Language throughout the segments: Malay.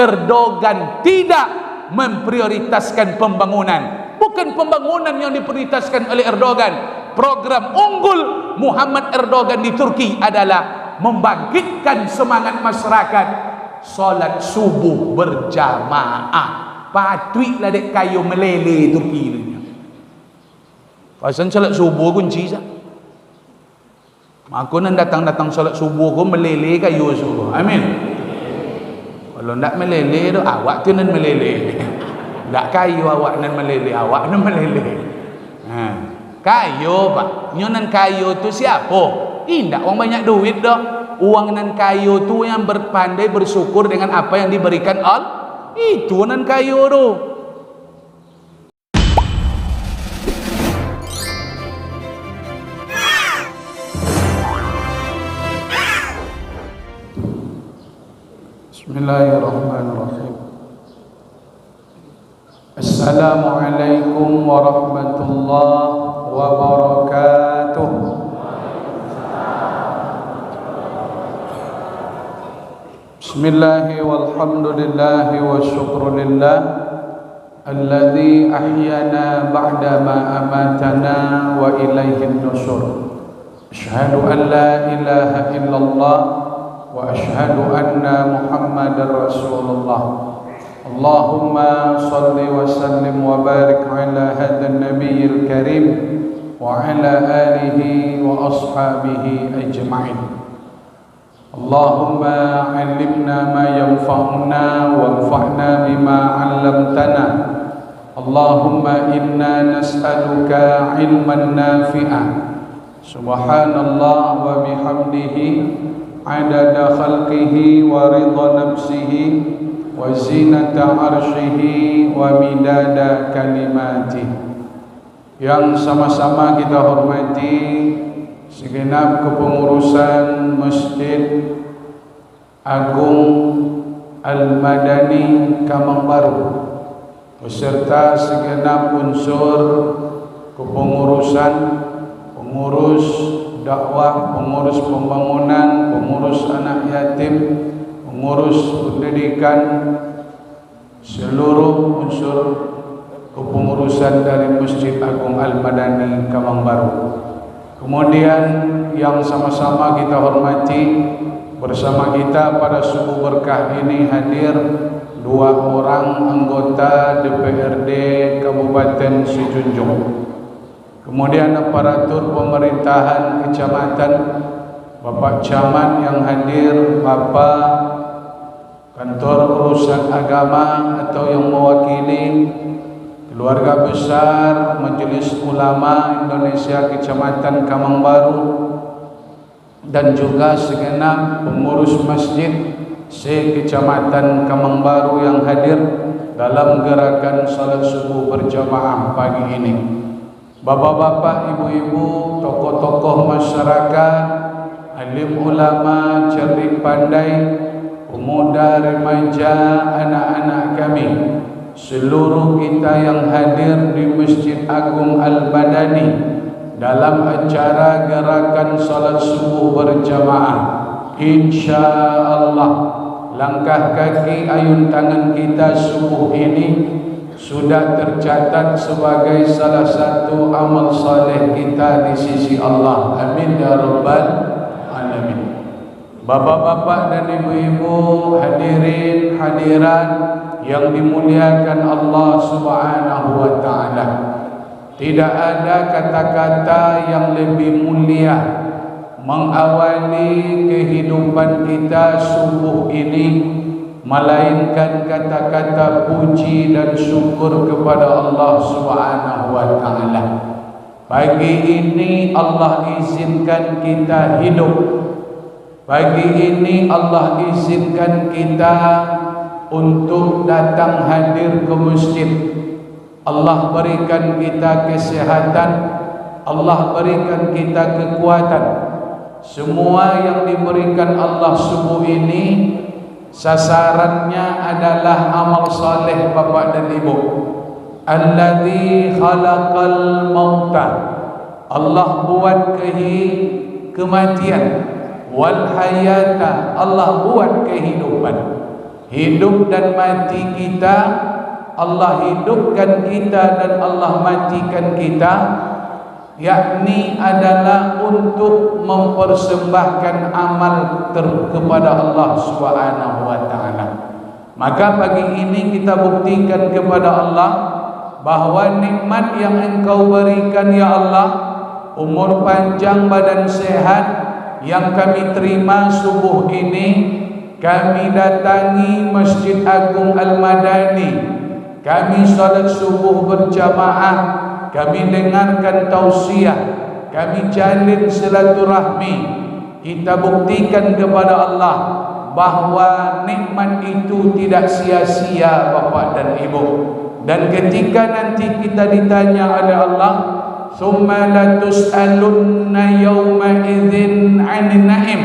Erdogan tidak memprioritaskan pembangunan. Bukan pembangunan yang diprioritaskan oleh Erdogan. Program unggul Muhammad Erdogan di Turki adalah membangkitkan semangat masyarakat solat subuh berjamaah. Patuitlah dek kayu meleleh Turki ni. Pasal solat subuh kunci sah. Aku nan datang solat subuh ko meleleh kayu subuh. Amin. Kalau ndak meleleh tu awak tu nan meleleh. Ndak kayu awak nan meleleh, awak nan meleleh. Kayu pak. Nyo nan kayu tu siapa? Indak orang banyak duit dah. Uang nan kayu tu yang berpandai bersyukur dengan apa yang diberikan Allah. Itu nan kayu tu. Bismillahirrahmanirrahim. Assalamualaikum warahmatullahi wabarakatuh. Bismillahi walhamdulillahi wa syukrulillah alladzi ahyana ba'dama amatana wa ilaihin nusur. Asyhadu an la ilaha illallah wa asyhadu anna Muhammadar Rasulullah. Allahumma salli wa sallim wa barik ala hadzal nabiyil karim wa ala alihi wa ashabihi ajma'in. Allahumma 'allimna ma yanfa'una wanfa'na bima 'allamtana. Allahumma inna nas'aluka 'ilman nafi'an. Subhanallah wa bihamdihi 'adada khalqihi wa ridha nafsihi wa zinata 'arsyihi wa midada kalimatih. Yang sama-sama kita hormati segenap kepengurusan Masjid Agung Al-Madani Kamang Baru beserta segenap unsur kepengurusan, pengurus dakwah, pengurus pembangunan, pengurus anak yatim, pengurus pendidikan, seluruh unsur kepengurusan dari Masjid Agung Al-Madani Kamang Baru. Kemudian yang sama-sama kita hormati, bersama kita pada subuh berkah ini hadir 2 orang anggota DPRD Kabupaten Sijunjung. Kemudian aparatur pemerintahan kecamatan, Bapak Camat yang hadir, Bapak kantor urusan agama atau yang mewakili keluarga besar Majelis Ulama Indonesia Kecamatan Kamang Baru, dan juga segenap pengurus masjid se-Kecamatan Kamang Baru yang hadir dalam gerakan salat subuh berjamaah pagi ini. Bapak-bapak, ibu-ibu, tokoh-tokoh masyarakat, alim ulama, cerdik pandai, pemuda, remaja, anak-anak kami, seluruh kita yang hadir di Masjid Agung Al-Madani dalam acara gerakan salat subuh berjamaah, insya-Allah langkah kaki ayun tangan kita subuh ini sudah tercatat sebagai salah satu amal saleh kita di sisi Allah. Amin ya rabbal alamin. Bapak-bapak dan ibu-ibu, hadirin hadirat yang dimuliakan Allah Subhanahu wa taala. Tidak ada kata-kata yang lebih mulia mengawali kehidupan kita subuh ini melainkan kata-kata puji dan syukur kepada Allah Subhanahu wa taala. Pagi ini Allah izinkan kita hidup. Pagi ini Allah izinkan kita untuk datang hadir ke masjid. Allah berikan kita kesehatan, Allah berikan kita kekuatan. Semua yang diberikan Allah subuh ini sasarannya adalah amal saleh bapak dan ibu. Alladzi khalaqal mauta, Allah buat kematian, wal hayata, Allah buat kehidupan. hidup dan mati kita, Allah hidupkan kita dan Allah matikan kita, yakni adalah untuk mempersembahkan amal kepada Allah Subhanahu wa taala. Maka pagi ini kita buktikan kepada Allah bahawa nikmat yang Engkau berikan ya Allah, umur panjang, badan sehat yang kami terima subuh ini, kami datangi Masjid Agung Al-Madani, kami salat subuh berjamaah, kami dengarkan tausiah, kami jalin silaturahmi. Kita buktikan kepada Allah bahawa nikmat itu tidak sia-sia Bapak dan Ibu. Dan ketika nanti kita ditanya oleh Allah, summa latus'alunna yawma idzin 'anil na'im,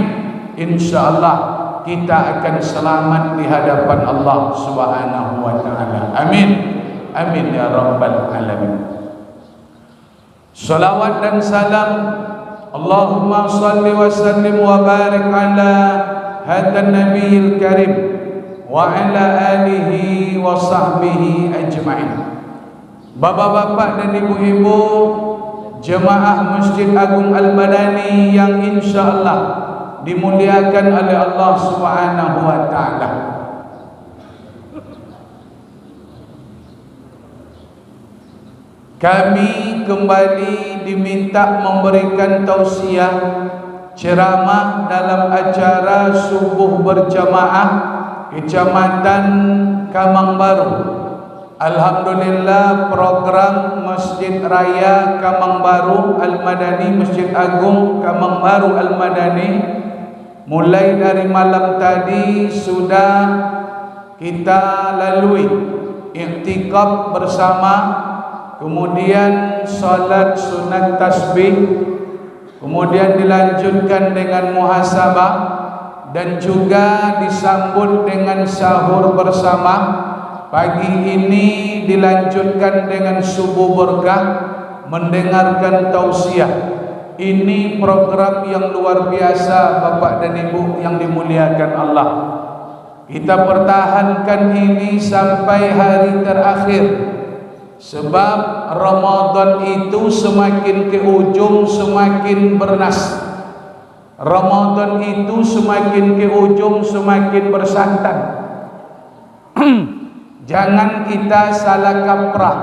insyaallah kita akan selamat di hadapan Allah Subhanahu wa taala. Amin. Amin ya rabbal alamin. Salawat dan salam, Allahumma salli wa sallim wa barik ala hadan nabiyil karim wa ala alihi wa sahbihi ajma'in. Bapak-bapak dan ibu-ibu jemaah Masjid Agung Al-Madani yang insyaallah dimuliakan oleh Allah Subhanahu wa taala. Kami kembali diminta memberikan tausiah ceramah dalam acara subuh berjamaah Kecamatan Kamang Baru. Alhamdulillah, program Masjid Raya Kamang Baru Al-Madani, Masjid Agung Kamang Baru Al-Madani, mulai dari malam tadi sudah kita lalui iktikaf bersama, kemudian salat sunat tasbih, kemudian dilanjutkan dengan muhasabah, dan juga disambut dengan sahur bersama. Pagi ini dilanjutkan dengan subuh berkah, mendengarkan tausiah. Ini program yang luar biasa Bapak dan Ibu yang dimuliakan Allah. Kita pertahankan ini sampai hari terakhir, sebab Ramadan itu semakin ke ujung semakin bernas. Ramadan itu semakin ke ujung semakin bersantan. Jangan kita salah kaprah.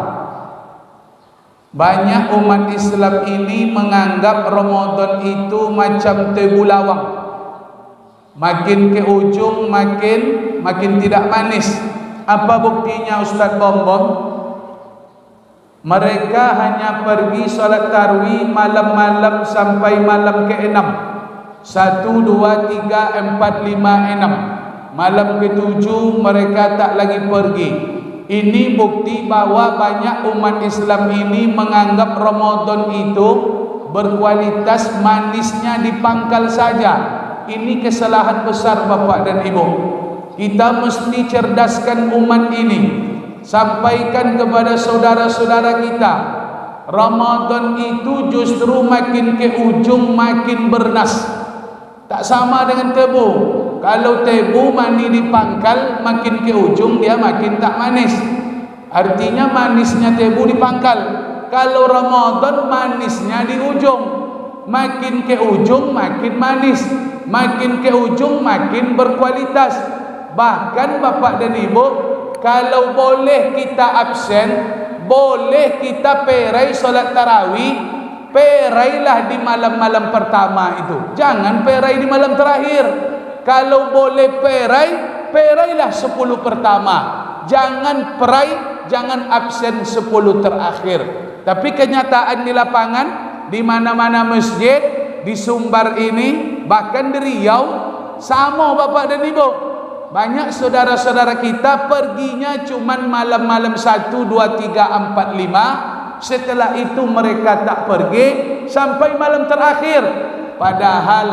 Banyak umat Islam ini menganggap Ramadan itu macam tebu lawang, makin ke ujung makin tidak manis. Apa buktinya Ustaz Bombom? Mereka hanya pergi salat tarawih malam-malam sampai malam ke-6. 1, 2, 3, 4, 5, 6. Malam ke-7 mereka tak lagi pergi. Ini bukti bahwa banyak umat Islam ini menganggap Ramadan itu berkualitas, manisnya dipangkal saja. Ini kesalahan besar Bapak dan Ibu. Kita mesti cerdaskan umat ini. Sampaikan kepada saudara-saudara kita, Ramadan itu justru makin ke ujung makin bernas. Tak sama dengan tebu. Kalau tebu mani dipangkal, makin ke ujung dia makin tak manis. Artinya manisnya tebu dipangkal. Kalau Ramadan manisnya di ujung, makin ke ujung makin manis, makin ke ujung makin berkualitas. Bahkan Bapak dan Ibu, kalau boleh kita absen, boleh kita perai solat tarawih, perailah di malam-malam pertama itu. Jangan perai di malam terakhir. Kalau boleh perai, perailah 10 pertama. Jangan perai, jangan absen 10 terakhir. Tapi kenyataan di lapangan, di mana-mana masjid, di Sumbar ini, bahkan di Riau, sama Bapak dan Ibu. Banyak saudara-saudara kita perginya cuman malam-malam 1, 2, 3, 4, 5. Setelah itu mereka tak pergi sampai malam terakhir. Padahal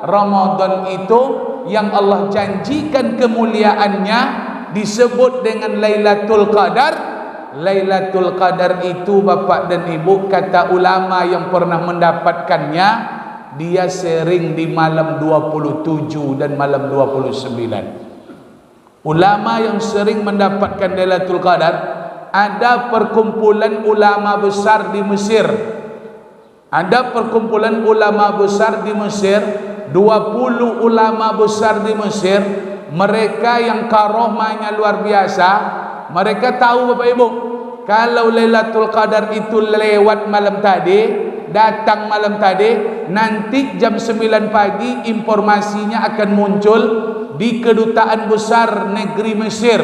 Ramadan itu yang Allah janjikan kemuliaannya disebut dengan Lailatul Qadar. Lailatul Qadar itu Bapak dan Ibu, kata ulama yang pernah mendapatkannya, dia sering di malam 27 dan malam 29. Ulama yang sering mendapatkan Lailatul Qadar, ada perkumpulan ulama besar di Mesir. Ada perkumpulan ulama besar di Mesir, 20 ulama besar di Mesir. Mereka yang karomahnya luar biasa. Mereka tahu Bapak Ibu, kalau Lailatul Qadar itu lewat malam tadi, datang malam tadi, nanti jam 9 pagi informasinya akan muncul di kedutaan besar negeri Mesir.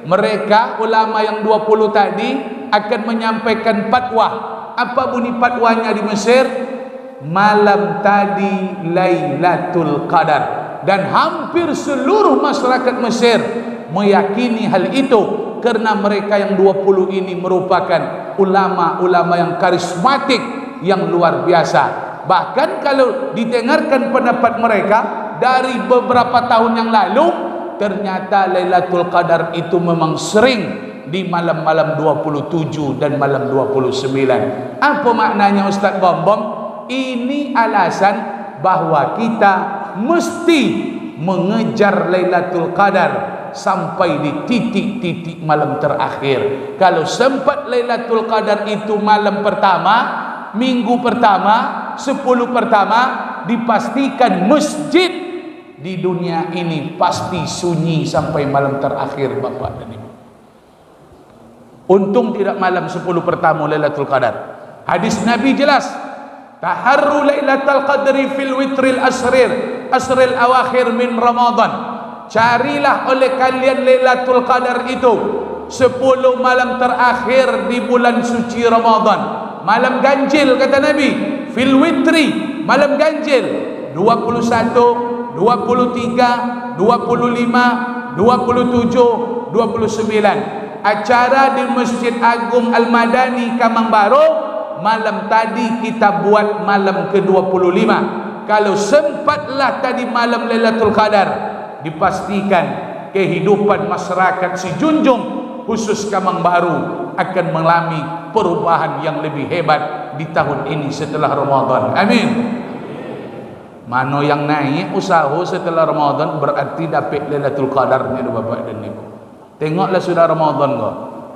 Mereka ulama yang 20 tadi akan menyampaikan fatwa. Apa bunyi fatwanya di Mesir? Malam tadi Lailatul Qadar. Dan hampir seluruh masyarakat Mesir meyakini hal itu, karena mereka yang 20 ini merupakan ulama-ulama yang karismatik, yang luar biasa. Bahkan kalau didengarkan pendapat mereka dari beberapa tahun yang lalu, ternyata Lailatul Qadar itu memang sering di malam-malam 27 dan malam 29. Apa maknanya Ustaz Bombom? Ini alasan bahwa kita mesti mengejar Lailatul Qadar sampai di titik-titik malam terakhir. Kalau sempat Lailatul Qadar itu malam pertama, minggu pertama, 10 pertama, dipastikan masjid di dunia ini pasti sunyi sampai malam terakhir, Bapak dan Ibu. Untung tidak malam 10 pertama Lailatul Qadar. Hadis Nabi jelas, taharru Lailatul Qadri fil witril asril awakhir min Ramadan. Carilah oleh kalian Lailatul Qadar itu 10 malam terakhir di bulan suci Ramadan. Malam ganjil kata Nabi, fil witri, malam ganjil 21, 23, 25, 27, 29. Acara di Masjid Agung Al-Madani Kamang Baru, malam tadi kita buat malam ke-25. Kalau sempatlah tadi malam Lailatul Qadar, dipastikan kehidupan masyarakat si Junjung khusus Kamang Baru akan mengalami perubahan yang lebih hebat di tahun ini setelah Ramadan. Amin. Mano yang naik usaha setelah Ramadan berarti dapat Lailatul Qadar ni Bapak dan Ibu. Tengoklah sudah Ramadan kau.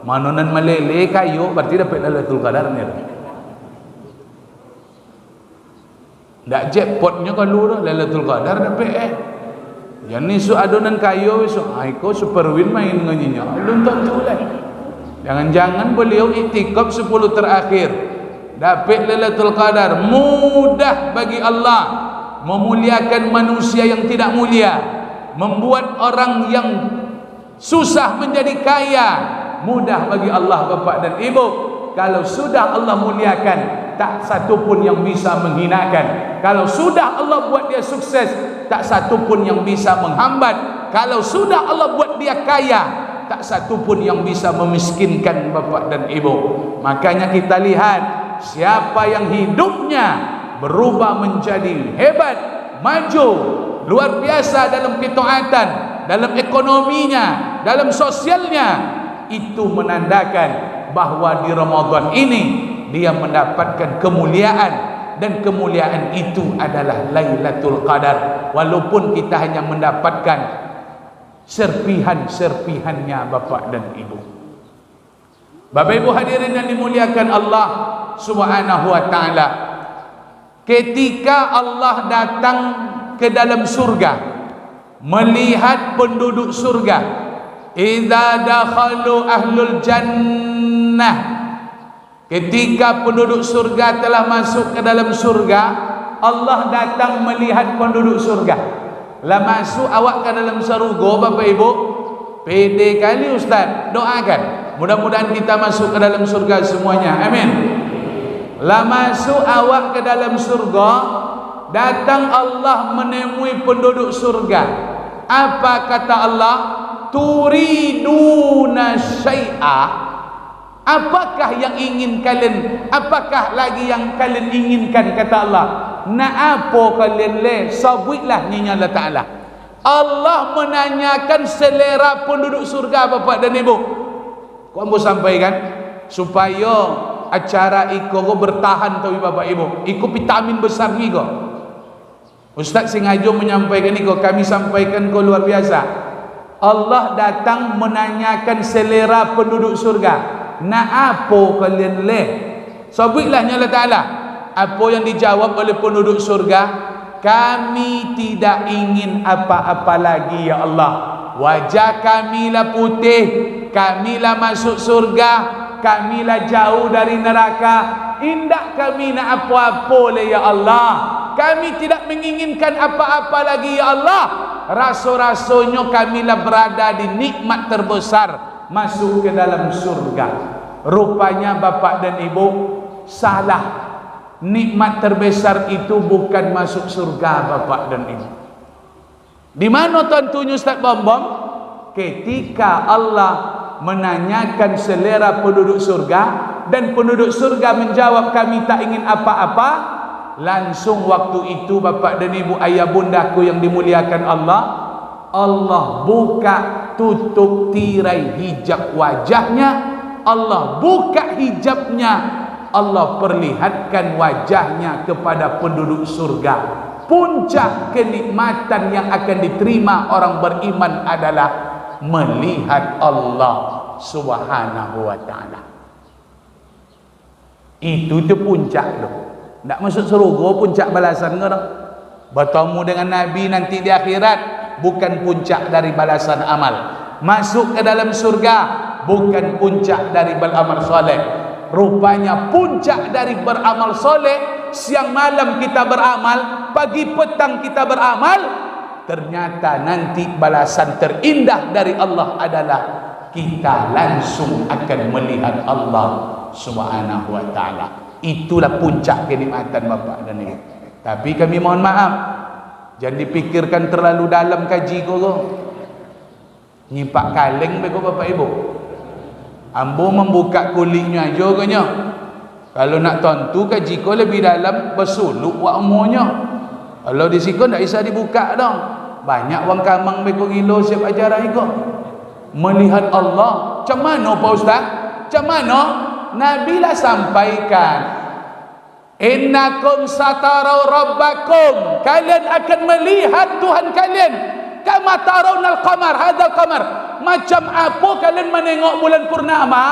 Mano nan melele kayu berarti dapat Lailatul Qadar ni. Ndak jackpotnya kalau Lailatul Qadar dapat yang ni su adonan kayu su aiko superwin main nganyinya. Belum tentu lah. Jangan-jangan beliau iktikaf 10 terakhir dapat Lailatul Qadar. Mudah bagi Allah memuliakan manusia yang tidak mulia, membuat orang yang susah menjadi kaya. Mudah bagi Allah Bapak dan Ibu. Kalau sudah Allah muliakan, tak satu pun yang bisa menghinakan. Kalau sudah Allah buat dia sukses, tak satu pun yang bisa menghambat. Kalau sudah Allah buat dia kaya, tak satu pun yang bisa memiskinkan Bapak dan Ibu. Makanya kita lihat siapa yang hidupnya berubah menjadi hebat, maju, luar biasa dalam ketaatan, dalam ekonominya, dalam sosialnya, itu menandakan bahwa di Ramadan ini dia mendapatkan kemuliaan, dan kemuliaan itu adalah Lailatul Qadar. Walaupun kita hanya mendapatkan serpihan-serpihannya Bapak dan Ibu. Bapak Ibu hadirin yang dimuliakan Allah Subhanahu wa taala, ketika Allah datang ke dalam surga melihat penduduk surga, idza dakhalu ahlul jannah, ketika penduduk surga telah masuk ke dalam surga, Allah datang melihat penduduk surga. Lah masuk awak ke dalam surga Bapak Ibu, pede kali Ustaz, doakan mudah-mudahan kita masuk ke dalam surga semuanya, amin. Lah masuk awak ke dalam surga, datang Allah menemui penduduk surga. Apa kata Allah? Turiduna syai'a, apakah yang ingin kalian, apakah lagi yang kalian inginkan, kata Allah. Nak apa kalian le? Sabutlah nyinya Allah Ta'ala. Allah menanyakan selera penduduk surga Bapak dan Ibu. Kau mau sampaikan supaya acara iko bertahan tahu Bapak Ibu. Iko vitamin besar iko. Ustaz sengaja menyampaikan iko, kami sampaikan kau luar biasa. Allah datang menanyakan selera penduduk surga. Nak apa kalian leh? Sebutlah Allah Ta'ala. Apa yang dijawab oleh penduduk surga? Kami tidak ingin apa-apa lagi ya Allah. Wajah kamilah putih, kamilah masuk surga, kamilah jauh dari neraka. Indak kami nak apa-apa le ya Allah. Kami tidak menginginkan apa-apa lagi ya Allah. Rasa-rasanya kamilah berada di nikmat terbesar, masuk ke dalam surga. Rupanya bapak dan ibu salah. Nikmat terbesar itu bukan masuk surga bapak dan ibu. Di mana tentunya Ustaz Bom? Ketika Allah menanyakan selera penduduk surga dan penduduk surga menjawab kami tak ingin apa-apa, langsung waktu itu bapak dan ibu ayah bundaku yang dimuliakan Allah, Allah buka tutup tirai hijab wajahnya, Allah buka hijabnya, Allah perlihatkan wajahnya kepada penduduk surga. Puncak kenikmatan yang akan diterima orang beriman adalah melihat Allah Subhanahu wa ta'ala. Itu puncak tu. Tak masuk surga puncak balasan ke tak? Bertemu dengan Nabi nanti di akhirat bukan puncak dari balasan amal. Masuk ke dalam surga bukan puncak dari beramal soleh. Rupanya puncak dari beramal soleh, siang malam kita beramal, pagi petang kita beramal, ternyata nanti balasan terindah dari Allah adalah kita langsung akan melihat Allah Subhanahu wa ta'ala. Itulah puncak kenikmatan bapak dan ibu. Tapi kami mohon maaf, jangan dipikirkan terlalu dalam kaji kau. Nyipak kaleng bego bapak ibu. Ambo membuka kulitnya aja kanya. Kalau nak tentu kaji kau lebih dalam, bersuluk wak umurnya. Kalau di situ tak bisa dibuka dah. Banyak wang kamang bego gilo siap ajarah ikut. Melihat Allah. Macam mana Pak Ustaz? Macam mana? Nabi lah sampaikan, innakum satarau rabbakum, kalian akan melihat Tuhan kalian kama tarawnal qamar, hadzal qamar, macam apa kalian menengok bulan purnama.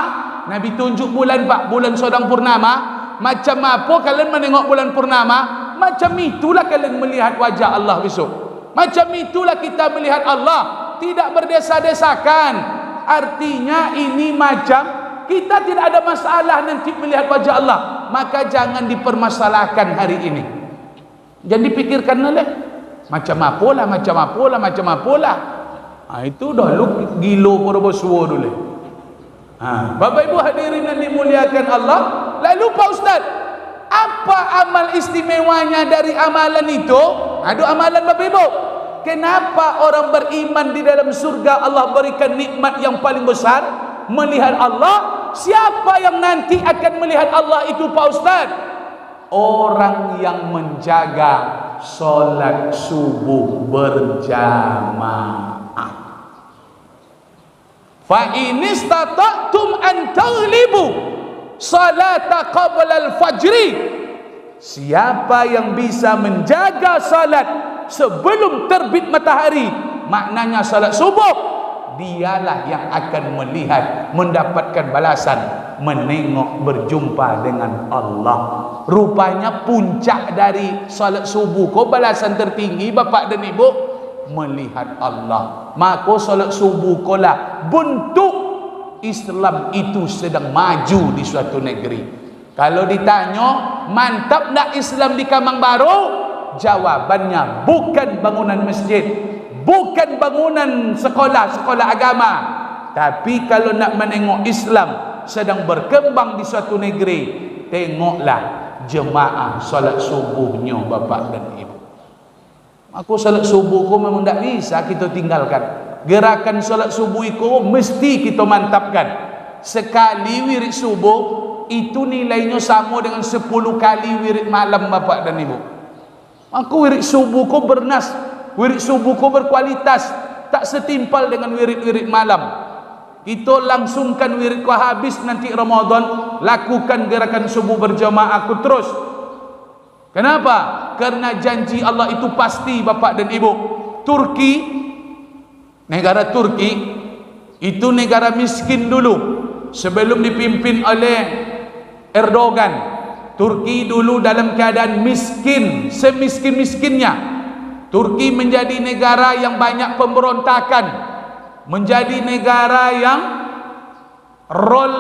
Nabi tunjuk bulan Pak, bulan sedang purnama. Macam apa kalian menengok bulan purnama, macam itulah kalian melihat wajah Allah besok. Macam itulah kita melihat Allah, tidak berdesa-desakan. Artinya ini macam kita tidak ada masalah nanti melihat wajah Allah, maka jangan dipermasalahkan hari ini. Jangan dipikirkan oleh macam apalah, macam apalah, macam apalah. Itu dah lu gilo pada bersuara dulu. Bapak Ibu hadirin yang dimuliakan Allah, lalu Pak Ustaz, apa amal istimewanya dari amalan itu? Ada amalan Bapak Ibu. Kenapa orang beriman di dalam surga Allah berikan nikmat yang paling besar, melihat Allah? Siapa yang nanti akan melihat Allah itu Pak Ustaz? Orang yang menjaga solat subuh berjamaah. Fa in istata'tum an taghlibu salata qabla al-fajri. Siapa yang bisa menjaga salat sebelum terbit matahari, maknanya salat subuh, dialah yang akan melihat, mendapatkan balasan, menengok, berjumpa dengan Allah. Rupanya puncak dari salat subuh kau balasan tertinggi bapak dan ibu, melihat Allah. Maka salat subuh kau lah bentuk Islam itu sedang maju di suatu negeri. Kalau ditanya mantap tak Islam di Kamang Baru, jawabannya bukan bangunan masjid, bukan bangunan sekolah agama. Tapi kalau nak menengok Islam sedang berkembang di suatu negeri, tengoklah jemaah salat subuhnya bapak dan ibu. Aku salat subuh ko memang tak bisa kita tinggalkan. Gerakan salat subuh itu mesti kita mantapkan. Sekali wirid subuh itu nilainya sama dengan 10 kali wirid malam bapak dan ibu. Aku wirid subuh ko bernas, wirid subuh ko berkualitas, tak setimpal dengan wirid-wirid malam. Kita langsungkan wirid ko habis nanti Ramadan, lakukan gerakan subuh berjamaah aku terus. Kenapa? Karena janji Allah itu pasti bapak dan ibu. Turki Negara Turki itu negara miskin dulu sebelum dipimpin oleh Erdogan. Turki dulu dalam keadaan miskin, semiskin-miskinnya. Turki menjadi negara yang banyak pemberontakan, menjadi negara yang roll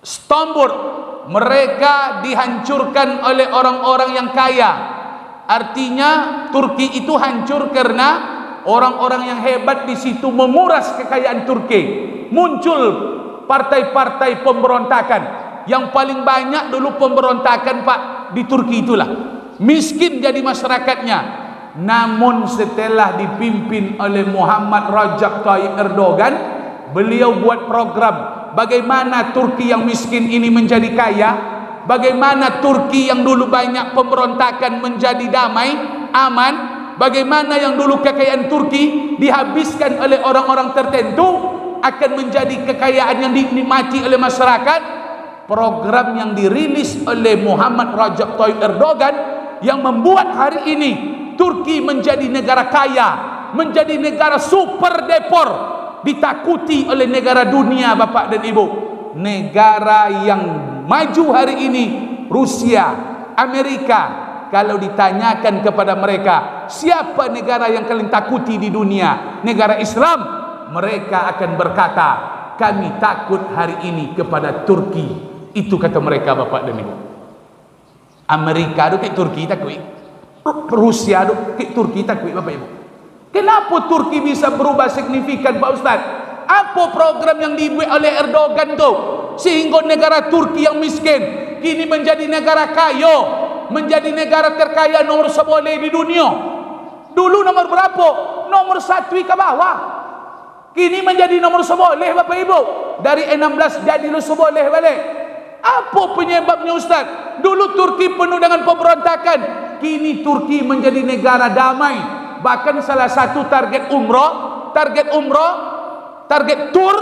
Stamford, mereka dihancurkan oleh orang-orang yang kaya. Artinya Turki itu hancur karena orang-orang yang hebat di situ menguras kekayaan Turki. Muncul partai-partai pemberontakan. Yang paling banyak dulu pemberontakan Pak di Turki itulah. Miskin jadi masyarakatnya. Namun setelah dipimpin oleh Muhammad Rajab Tayyip Erdogan, beliau buat program bagaimana Turki yang miskin ini menjadi kaya, bagaimana Turki yang dulu banyak pemberontakan menjadi damai, aman, bagaimana yang dulu kekayaan Turki dihabiskan oleh orang-orang tertentu akan menjadi kekayaan yang dinikmati oleh masyarakat. Program yang dirilis oleh Muhammad Rajab Tayyip Erdogan yang membuat hari ini Turki menjadi negara kaya, menjadi negara super depor, ditakuti oleh negara dunia Bapak dan Ibu. Negara yang maju hari ini Rusia, Amerika, kalau ditanyakan kepada mereka siapa negara yang kalian takuti di dunia, negara Islam, mereka akan berkata kami takut hari ini kepada Turki. Itu kata mereka Bapak dan Ibu. Amerika tu ke Turki takut, Rusia tu ke Turki takut Bapak Ibu. Kenapa Turki bisa berubah signifikan Pak Ustaz? Apa program yang dibuat oleh Erdogan tu sehingga negara Turki yang miskin kini menjadi negara kaya, menjadi negara terkaya nomor 1 di dunia. Dulu nomor berapa? Nomor 1 ke bawah. Kini menjadi nomor 1 Bapak Ibu. Dari 16 jadi 1 balik. Apa penyebabnya Ustaz? Dulu Turki penuh dengan pemberontakan, kini Turki menjadi negara damai. Bahkan salah satu target tour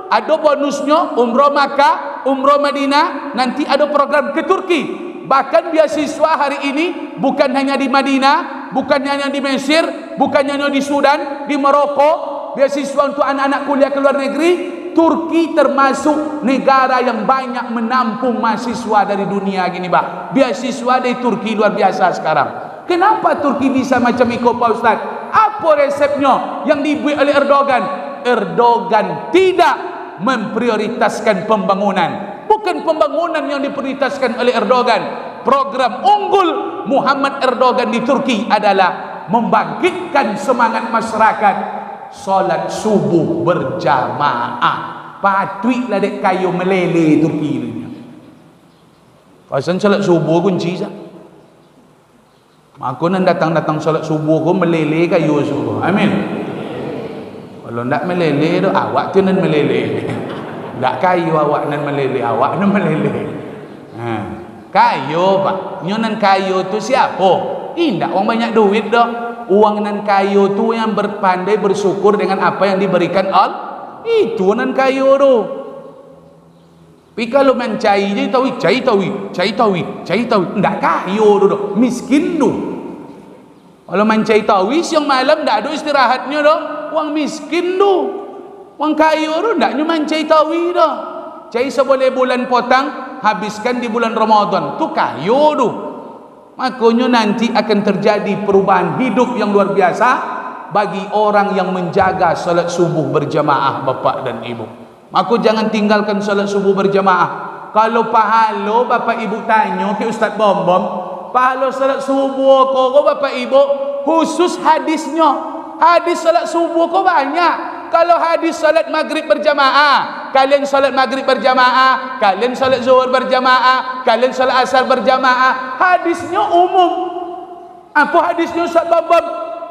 ada bonusnya, umrah Makkah, umrah Madinah, nanti ada program ke Turki. Bahkan beasiswa hari ini bukan hanya di Madinah, bukan hanya di Mesir, bukan hanya di Sudan, di Maroko, beasiswa untuk anak-anak kuliah ke luar negeri. Turki termasuk negara yang banyak menampung mahasiswa dari dunia gini Pak. Beasiswa dari Turki luar biasa sekarang. Kenapa Turki bisa macam itu Pak Ustaz? Apa resepnya yang dibuat oleh Erdogan? Erdogan tidak memprioritaskan pembangunan. Bukan pembangunan yang diprioritaskan oleh Erdogan. Program unggul Muhammad Erdogan di Turki adalah membangkitkan semangat masyarakat. Solat subuh berjamaah. Patutlah dek kayu meleleh Turki ni. Pasal solat subuh kunci sah. Aku nan datang solat subuh ko meleleh kayu subuh. Amin. Kalau ndak meleleh tu awak tu nan meleleh. Ndak kayu awak nan meleleh, awak nan meleleh. Kayu Pak. Nyo nan kayu tu siapa? Indak orang banyak duit dah. Uang nan kayu tu yang berpandai bersyukur dengan apa yang diberikan Allah. Itu nan kayu tu. Tapi kalau mencai je tawi, ndak kayu tu, miskin tu. Kalau mencai tawi siang malam ndak ada istirahatnya tu, uang miskin tu. Uang kayu tu ndak nyu mencai tawi dah. Cai seboleh bulan potang, habiskan di bulan Ramadan. Tu kayu tu. Makanya nanti akan terjadi perubahan hidup yang luar biasa bagi orang yang menjaga salat subuh berjamaah Bapak dan Ibu. Maka jangan tinggalkan salat subuh berjamaah. Kalau pahala Bapak Ibu tanya ke Ustaz Bom, pahala salat subuh kau Bapak Ibu khusus hadisnya. Hadis salat subuh kau banyak. Kalau hadis salat maghrib berjamaah, kalian salat maghrib berjamaah, kalian salat zuhur berjamaah, kalian salat asar berjamaah, hadisnya umum. Apa hadisnya Ustaz Babab?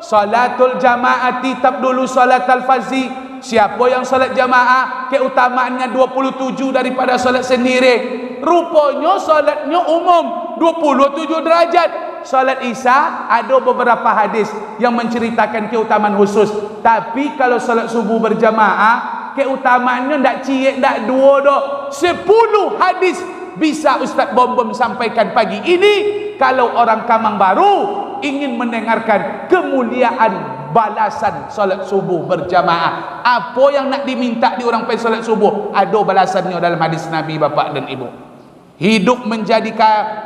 Salatul jamaati tabdulu salatal fazi. Siapa yang salat jamaah keutamaannya 27 daripada salat sendiri. Rupanya salatnya umum 27 derajat. Salat Isya ada beberapa hadis yang menceritakan keutamaan khusus. Tapi kalau salat subuh berjamaah, keutamaannya ndak ciek ndak dua dah. 10 hadis bisa Ustaz Bom sampaikan pagi ini. Kalau orang Kamang Baru ingin mendengarkan kemuliaan balasan solat subuh berjamaah. Apa yang nak diminta di orang pergi solat subuh, ada balasannya dalam hadis Nabi bapak dan ibu. Hidup menjadi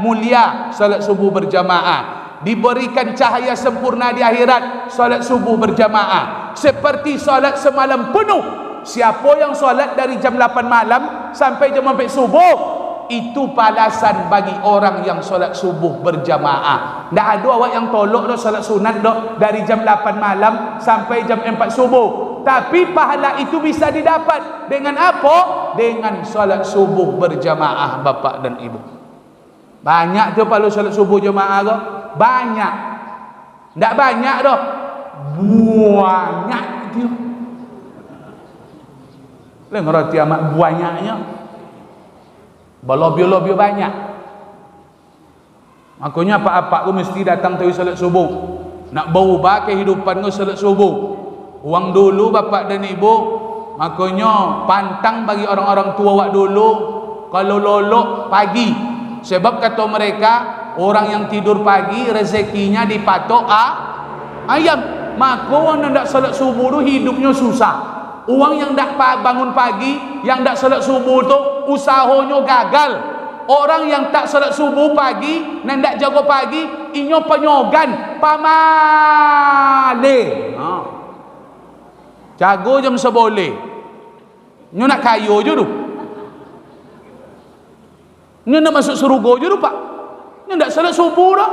mulia solat subuh berjamaah. Diberikan cahaya sempurna di akhirat solat subuh berjamaah. Seperti solat semalam penuh. Siapa yang solat dari jam 8 malam sampai jam 4 subuh, itu balasan bagi orang yang solat subuh berjamaah. Tak ada awak yang tolak dah solat sunat dah dari jam 8 malam sampai jam 4 subuh. Tapi pahala itu bisa didapat dengan apa? Dengan solat subuh berjamaah bapak dan ibu. Banyak tu kalau solat subuh jamaah tu. Banyak. Tak banyak dah. Banyak dia. Lain ngerti amat banyaknya. Berlobio-lobio banyak. Makanya apa-apa aku mesti datang tahu salat subuh. Nak berubah kehidupan kau salat subuh. Uang dulu bapak dan ibu. Makanya pantang bagi orang-orang tua awak dulu kalau lolok pagi. Sebab kata mereka, orang yang tidur pagi rezekinya dipatok ayam. Maka orang yang tak salat subuh tu hidupnya susah. Orang yang tak bangun pagi, yang tak salat subuh tu usahanya gagal. Orang yang tak salat subuh pagi dan tak jaga pagi, inyo penyogan, pamale. Jago jam seboleh. Inyo nak kayo je tu. Inyo nak masuk surga je tu pak. Inyo tak salat subuh dah.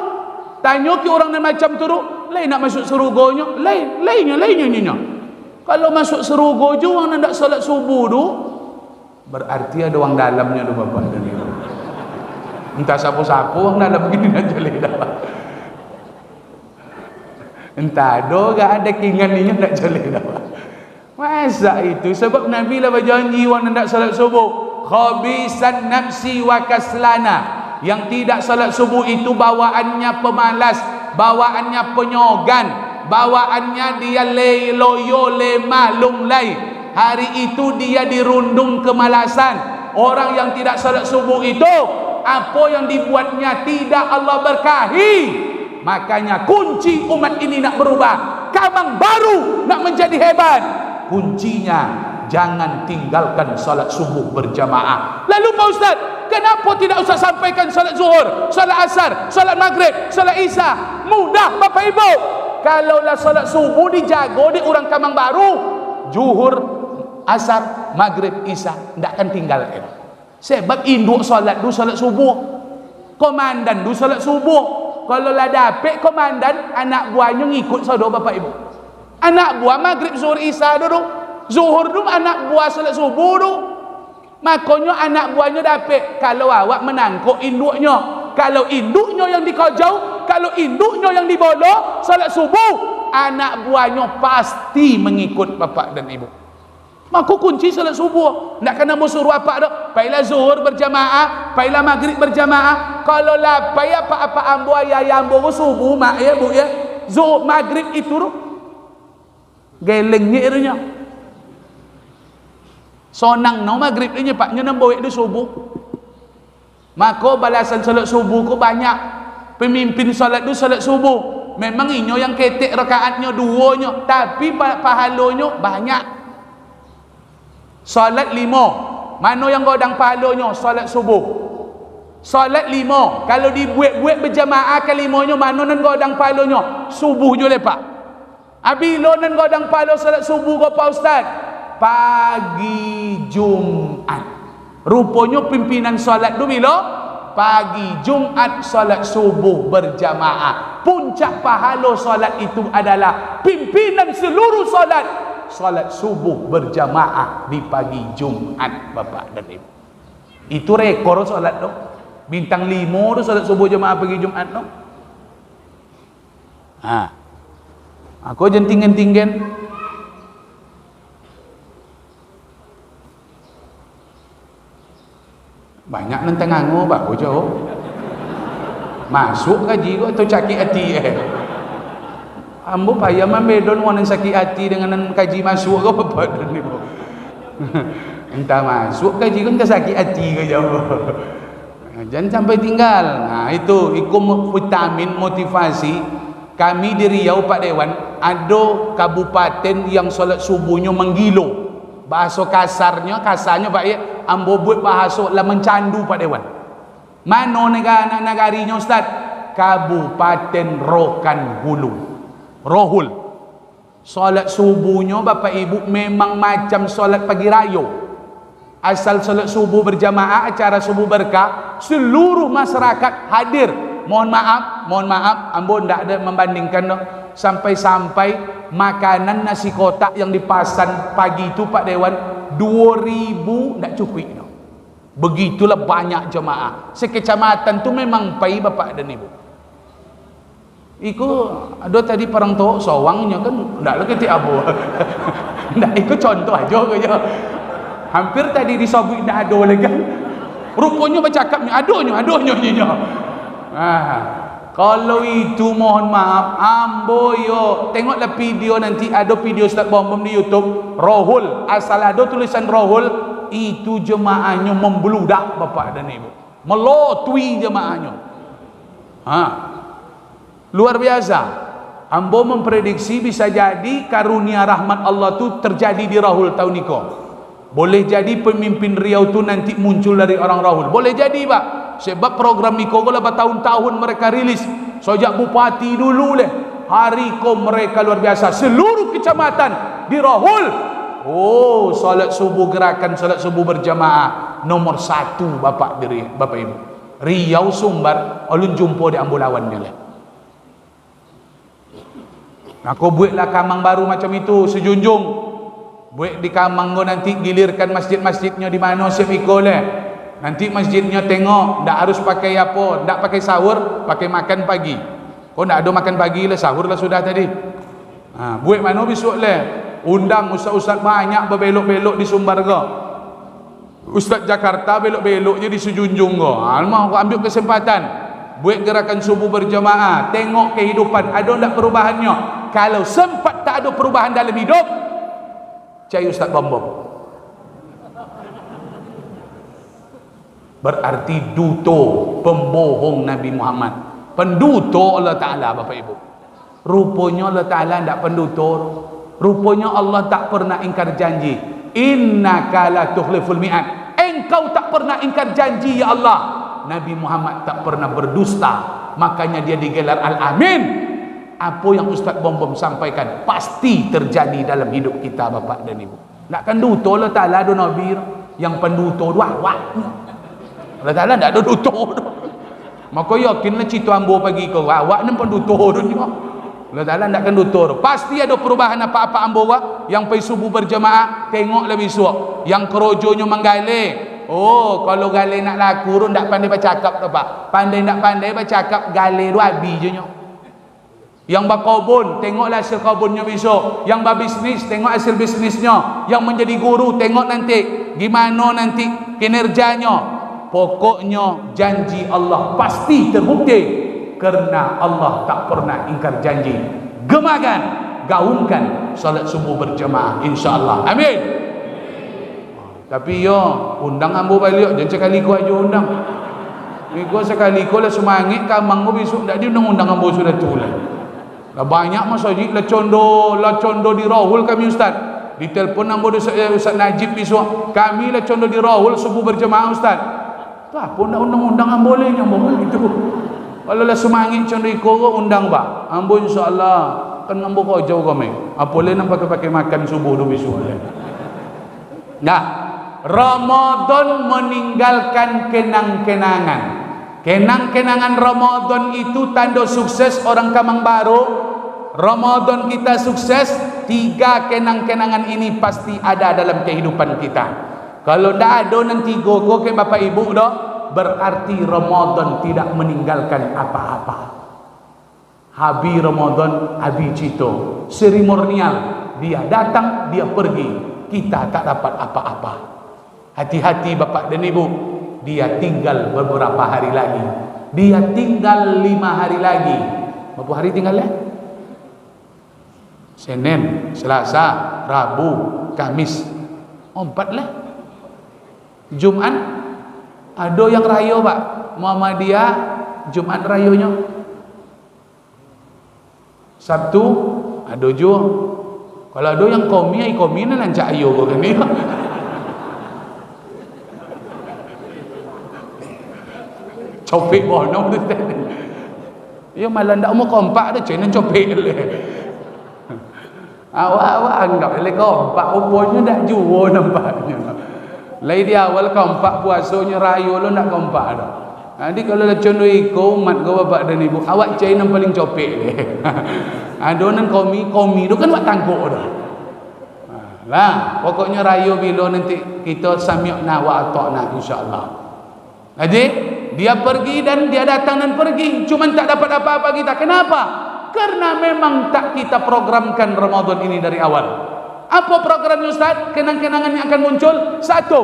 Tanya ke orang yang macam tu, lain nak masuk surganya, lainnya. Kalau masuk surga je orang nak salat subuh tu, berarti ada orang dalamnya tu bapak dan ibu. Entah siapa-siapa orang dalam begini nak jalan dah. Entah ada ke ada keinginan ni nak jalan dah. Masa itu sebab Nabi lah berjanji orang nak salat subuh, khabisan nafsi wa kaslana. Yang tidak salat subuh itu bawaannya pemalas, bawaannya penyogan, bawaannya dia loyo lemah lunglai. Hari itu dia dirundung kemalasan. Orang yang tidak salat subuh itu, apa yang dibuatnya tidak Allah berkahi. Makanya kunci umat ini nak berubah, kamang baru nak menjadi hebat, kuncinya jangan tinggalkan salat subuh berjamaah. Lalu Pak Ustaz, kenapa tidak usah sampaikan salat zuhur, salat asar, salat maghrib, salat isya? Mudah Bapak Ibu. Kalaulah salat subuh dijaga di orang kamang baru, zuhur, asar, maghrib, isya tidak akan tinggalkan. Sebab induk salat du salat subuh, komandan du salat subuh. Kalau lah dapat komandan, anak buahnya ngikut saudara Bapak Ibu. Anak buah maghrib, zuhur, isya dulu. Zuhur tu anak buah salat subuh tu. Makanya anak buahnya dapat. Kalau awak menangkuk induknya, kalau induknya yang dikojau, kalau induknya yang dibolok salat subuh, anak buahnya pasti mengikut bapak dan ibu. Maka kunci salat subuh. Tak kena suruh apa dah. Pailah zuhur berjamaah, pailah maghrib berjamaah. Kalau lah payah apa-apa ambo ayah ambo subuh mak ya bu ya. Zuhur maghrib itu tu gelengnya irnya. Sonang no maghrib ni pak nyo nambah du subuh. Maka balasan salat subuh ko banyak. Pemimpin salat tu salat subuh. Memang inyo yang ketek rakaatnya duanya, tapi pahalanya banyak. Salat 5. Mana yang godang pahalanya? Salat subuh. Salat 5. Kalau dibuat-buat berjamaah ke 5-nya, mana nan godang pahalanya? Subuh je lepak. Abilo nan godang pahala salat subuh ko Pak Ustaz? Pagi Jumat. Rupanya pimpinan solat tu bila? Pagi Jumat solat subuh berjamaah. Puncak pahala solat itu adalah pimpinan seluruh solat, solat subuh berjamaah di pagi Jumat bapak dan ibu. Itu rekor solat tu. Bintang 5 tu solat subuh jamaah pagi Jumat tu. Aku jenting-jenting banyak nang tengango bago jauh masuk kaji kok atau sakit hati ambo payah membedon orang yang sakit hati dengan nang kaji masuk kok apa dan ibu entah masuk kaji kan sakit hati ke jauh jangan sampai tinggal. Nah itu vitamin motivasi kami di Riau Pak Dewan ada kabupaten yang solat subuhnya menggilo. Bahasa kasarnya Pak ya, ambo buat bahasa lah mencandu Pak Dewan. Mana negarinya Ustaz? Kabupaten Rokan Hulu, Rohul. Solat subuhnya Bapak Ibu memang macam solat pagi raya. Asal solat subuh berjamaah, acara subuh berkah, seluruh masyarakat hadir. Mohon maaf, ambo ndak ada membandingkan no. Sampai-sampai makanan nasi kotak yang dipasan pagi itu Pak Dewan 2000 ndak cukup no. Begitulah banyak jemaah. Sekecamatan tu memang pai Bapak dan Ibu. Iku ada tadi perang tok sawangnya kan ndak lagi ti abo. Ndak ikut contoh aja kaya. Hampir tadi disobik ndak ada lagi. Rupanya bercakapnya adonya. Kalau itu mohon maaf, ambo yo tengoklah video nanti, ada video Ustaz Bom di YouTube Rohul, asal ada tulisan Rohul itu jemaahnya membeludak Bapak dan Ibu, melotui jemaahnya. Luar biasa. Ambo memprediksi bisa jadi karunia rahmat Allah tu terjadi di Rohul tahun ini. Boleh jadi pemimpin Riau tu nanti muncul dari orang Rohul, boleh jadi Pak. Sebab program Miko lah bertahun-tahun mereka rilis. Sejak bupati dulu leh. Hari ko mereka luar biasa. Seluruh kecamatan di Rohul. Oh, salat subuh gerakan salat subuh berjamaah nomor 1 Bapak Ibu. Riau Sumbar, ulun jumpa di ambulawannya leh. Aku buatlah kamang baru macam itu sejunjung. Buat di kamang go nanti gilirkan masjid-masjidnya di mana siap Miko leh. Nanti masjidnya tengok, tak harus pakai apa, tak pakai sahur, pakai makan pagi. Kau tak ada makan pagi lah, sahur lah sudah tadi. Buat mana besok lah? Undang ustaz-ustaz banyak berbelok-belok di Sumbar ko. Ustaz Jakarta belok-beloknya di Sejunjung ko. Mau aku ambil kesempatan. Buat gerakan subuh berjamaah, tengok kehidupan, ada tak perubahannya? Kalau sempat tak ada perubahan dalam hidup, cari Ustaz Bom. Berarti duto, pembohong Nabi Muhammad, penduto Allah Ta'ala Bapak Ibu. Rupanya Allah Ta'ala tidak penduto. Rupanya Allah tak pernah ingkar janji. Innaka la tukhliful mi'ad. Engkau tak pernah ingkar janji ya Allah. Nabi Muhammad tak pernah berdusta. Makanya dia digelar Al-Amin. Apa yang Ustaz Bom sampaikan pasti terjadi dalam hidup kita Bapak dan Ibu. Takkan duto Allah Ta'ala ada Nabi yang penduto wah. Allah Ta'ala tak ada duto. Maka yakinlah cerita ambo pagi kau awak ni penduto dunia. Allah Ta'ala tak akan duto. Pasti ada perubahan apa-apa ambo yang pergi subuh berjemaah, tengoklah besok. Yang kerojonya menggale. Oh, kalau gale nak laku tak pandai bercakap tu Pak. Pandai bercakap gale tu habis je nya. Yang berkebun, tengoklah hasil kebunnya besok. Yang berbisnis, tengok hasil bisnisnya. Yang menjadi guru, tengok nanti gimana nanti kinerjanya. Pokoknya janji Allah pasti terbukti kerana Allah tak pernah ingkar janji. Gemakan, gaungkan salat subuh berjamaah insya-Allah. Amin. Tapi yo undang ambo balik jangan sekali ko aja undang. Iko sekali ko lah semangit kamang mo besok ndak diundang-undang ambo sudah tu lah. Lah banyak masjid lah condo di Rohul kami Ustaz. Ditelepon ambo Ustaz Najib besok. Kami lah condo di Rohul subuh berjamaah Ustaz. Tak pun nak undang-undang ambo boleh gitu. Kalau lah semangit contoh iko undang Pak. Ambo insya-Allah kan ambo kau jauh kami. Apa boleh nak pakai makan subuh tu besok. Nah, Ramadan meninggalkan kenang-kenangan. Kenang-kenangan Ramadan itu tanda sukses orang Kamang Baru. Ramadan kita sukses, 3 kenang-kenangan ini pasti ada dalam kehidupan kita. Kalau tidak ada nanti gogo ke Bapak Ibu dah, berarti Ramadan tidak meninggalkan apa-apa. Habis Ramadan, habis cito. Seremonial, dia datang, dia pergi. Kita tak dapat apa-apa. Hati-hati Bapak dan Ibu, dia tinggal beberapa hari lagi. Dia tinggal 5 hari lagi. Berapa hari tinggalnya? Senin, Selasa, Rabu, Kamis. 4 lah. Jumat ada yang raya Pak. Muhammadiyah Jumat rayanya. Sabtu Ada juga. Kalau ada yang komi, ai komi nan lancak ayo kau ni. Copek bono tu. Ya malah ndak mau kompak dah, cina copek le. Awak anggap le kompak, rupanya dak jua nampaknya. Lai di awal kompak puasanya rayu lo nak kompak dah. Jadi kalau lecon iko umat kau bapak dan ibu, awak cai yang paling copek le. Adonan komi tu kan awak tangkuk dah. Lah, pokoknya rayu bila nanti kita sami'na wa ata'na insya-Allah. Jadi dia pergi dan dia datang dan pergi, cuman tak dapat apa-apa kita. Kenapa? Karena memang tak kita programkan Ramadan ini dari awal. Apa programnya Ustaz? Kenang-kenangan yang akan muncul. Satu,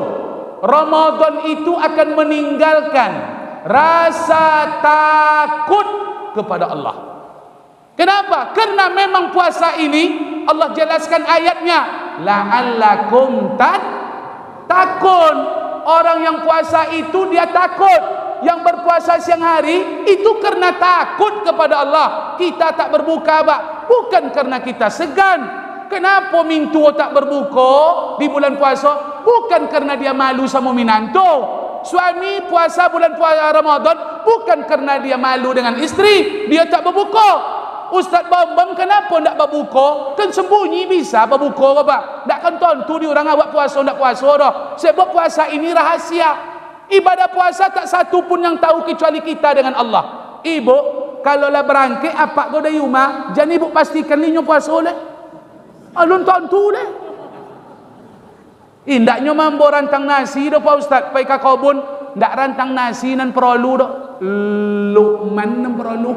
Ramadan itu akan meninggalkan rasa takut kepada Allah. Kenapa? Karena memang puasa ini Allah jelaskan ayatnya, la'allakum takun. Orang yang puasa itu dia takut. Yang berpuasa siang hari itu karena takut kepada Allah. Kita tak berbuka bukan karena kita segan. Kenapa mintu tak berbuka di bulan puasa? Bukan karena dia malu sama minantu. Suami puasa bulan puasa Ramadan bukan karena dia malu dengan isteri, dia tak berbuka. Ustaz Bambang kenapa tak berbuka? Kan sembunyi bisa berbuka apa? Tak kan tontu di orang awak puasa tak puasa dah. Sebab puasa ini rahasia. Ibadah puasa tak satu pun yang tahu kecuali kita dengan Allah. Ibu, kalau lah berangkat apa kau dari rumah, jangan ibu pastikan linyo puasa oleh. Alun tontu leh. Indaknya mambo rantang nasi dah Pak Ustaz, pai ka kebun, ndak rantang nasi nan perlu dah. Luqman nan perlu.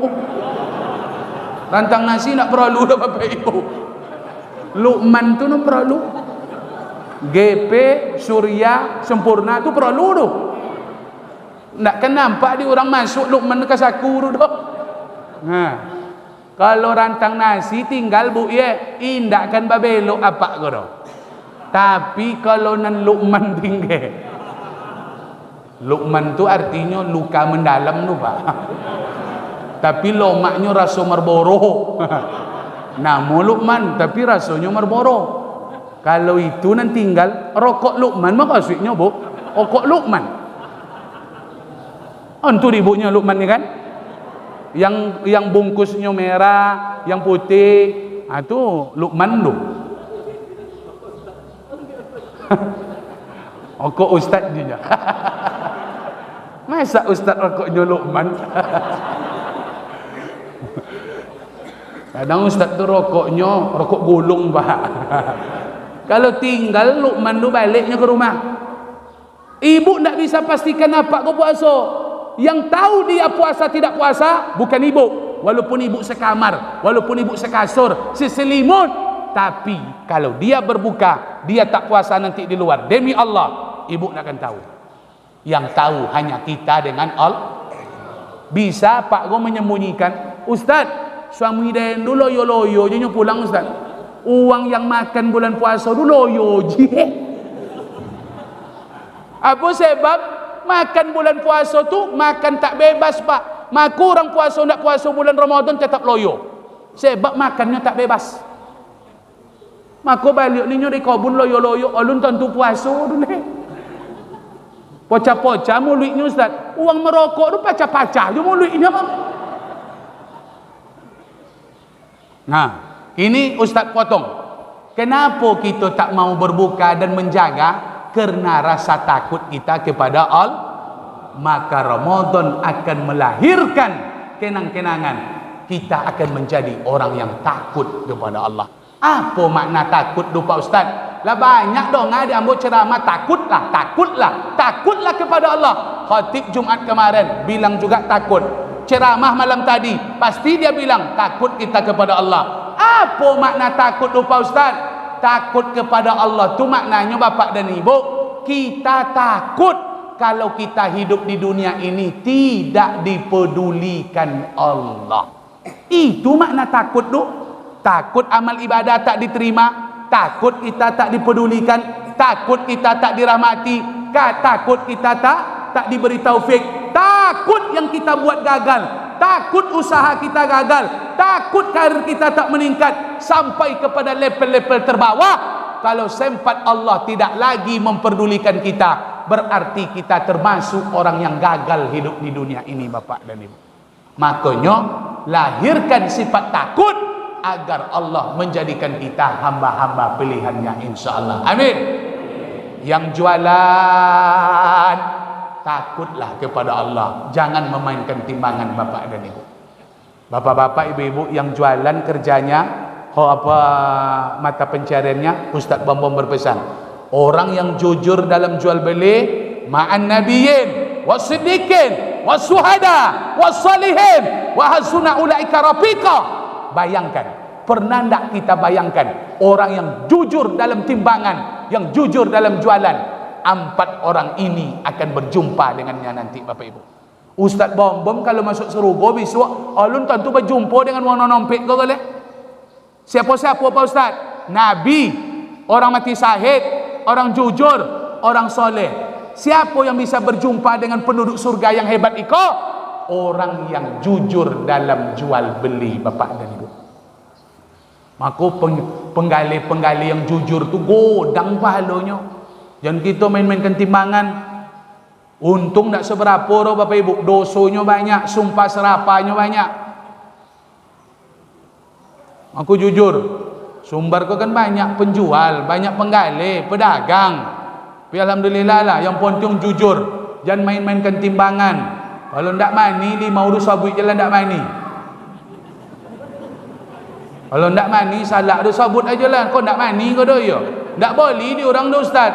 Rantang nasi nak perlu dah Bapak Ibu. Luqman tu nan perlu. GP Surya Sempurna tu perlu tu. Ndak kan nampak di orang masuk Luqman ke saku tu dah. Nah. Kalau rantang nasi tinggal bu ye, indak kan babelok apa kau dah. Tapi kalau nan Luqman tinggal. Luqman tu artinya luka mendalam tu Pak. Tapi lomaknya rasa Marlboro. Nama Luqman tapi rasanya Marlboro. Kalau itu nan tinggal rokok Luqman mah maksudnya bu, rokok Luqman. Antu ibunya Luqman ni kan? Yang bungkusnya merah, yang putih, itu Luqman tu. Rokok ustaz dia. Masa ustaz rokoknya Luqman? Kadang ustaz tu rokoknya rokok gulung Pak. Kalau tinggal Luqman tu baliknya ke rumah. Ibu tak bisa pastikan apa kau puasa. Yang tahu dia puasa tidak puasa bukan ibu. Walaupun ibu sekamar, walaupun ibu sekasur, seselimut. Tapi kalau dia berbuka, dia tak puasa nanti di luar. Demi Allah, ibu tak akan tahu. Yang tahu hanya kita dengan Allah. Bisa Pak Go menyembunyikan, Ustaz, suami dan dulu loyo-loyo je pulang Ustaz. Uang yang makan bulan puasa dulu loyo je. Apa sebab? Makan bulan puasa tu makan tak bebas Pak. Maka orang puasa nak puasa bulan Ramadan tetap loyo. Sebab makannya tak bebas. Maka balik ni dari kebun loyo-loyo alun tentu puasa dulu. Poca-poca mulutnya Ustaz. Uang merokok tu pacah-pacah je mulutnya Pak. Nah, ini Ustaz potong. Kenapa kita tak mau berbuka dan menjaga? Karena rasa takut kita kepada Allah. Maka Ramadan akan melahirkan kenang-kenangan. Kita akan menjadi orang yang takut kepada Allah. Apa makna takut tu Pak Ustaz? Lah banyak dong ada ambil ceramah takutlah, takutlah, takutlah kepada Allah. Khatib Jumat kemarin bilang juga takut. Ceramah malam tadi pasti dia bilang takut kita kepada Allah. Apa makna takut tu Pak Ustaz? Takut kepada Allah tu maknanya bapak dan ibu, kita takut kalau kita hidup di dunia ini tidak dipedulikan Allah. Itu makna takut tu. Takut amal ibadah tak diterima, takut kita tak dipedulikan, takut kita tak dirahmati, takut kita tak diberi taufik, takut yang kita buat gagal, takut usaha kita gagal, takut karir kita tak meningkat sampai kepada level-level terbawah. Kalau sempat Allah tidak lagi memperdulikan kita, berarti kita termasuk orang yang gagal hidup di dunia ini, Bapak dan Ibu. Makanya lahirkan sifat takut agar Allah menjadikan kita hamba-hamba pilihannya, insya-Allah. Amin. Yang jualan, takutlah kepada Allah, jangan memainkan timbangan, Bapak dan Ibu. Bapak-bapak, ibu-ibu yang jualan kerjanya, mata pencariannya, Ustaz Bambang berpesan, orang yang jujur dalam jual beli, ma'an nabiyyin wasiddiqin wasuhada wasalihin wa hasuna ulaika rafiqa. Bayangkan, pernah tak kita bayangkan orang yang jujur dalam timbangan, yang jujur dalam jualan, 4 orang ini akan berjumpa dengannya nanti, Bapak Ibu. Ustaz Bom kalau masuk surga besok, alun tentu berjumpa dengan orang nompek kau boleh. Siapa-siapa Pak Ustaz? Nabi, orang mati syahid, orang jujur, orang soleh. Siapa yang bisa berjumpa dengan penduduk surga yang hebat iko? Orang yang jujur dalam jual beli, Bapak dan Ibu. Maka penggali-penggali yang jujur tu godang pahalanya. Jangan kita main-mainkan timbangan. Untung tak seberapa roh, Bapak Ibu, dosonya banyak, sumpah serapanya banyak. Aku jujur, sumber kau kan banyak penjual, banyak penggali, pedagang. Tapi alhamdulillah lah, yang penting jujur. Jangan main-mainkan timbangan. Kalau ndak mani 5 urus sabut jalan ndak mani. Kalau ndak mani salah ada sabut aja lah. Kau ndak mani kau dah ya. Ndak boleh di orang dah Ustaz.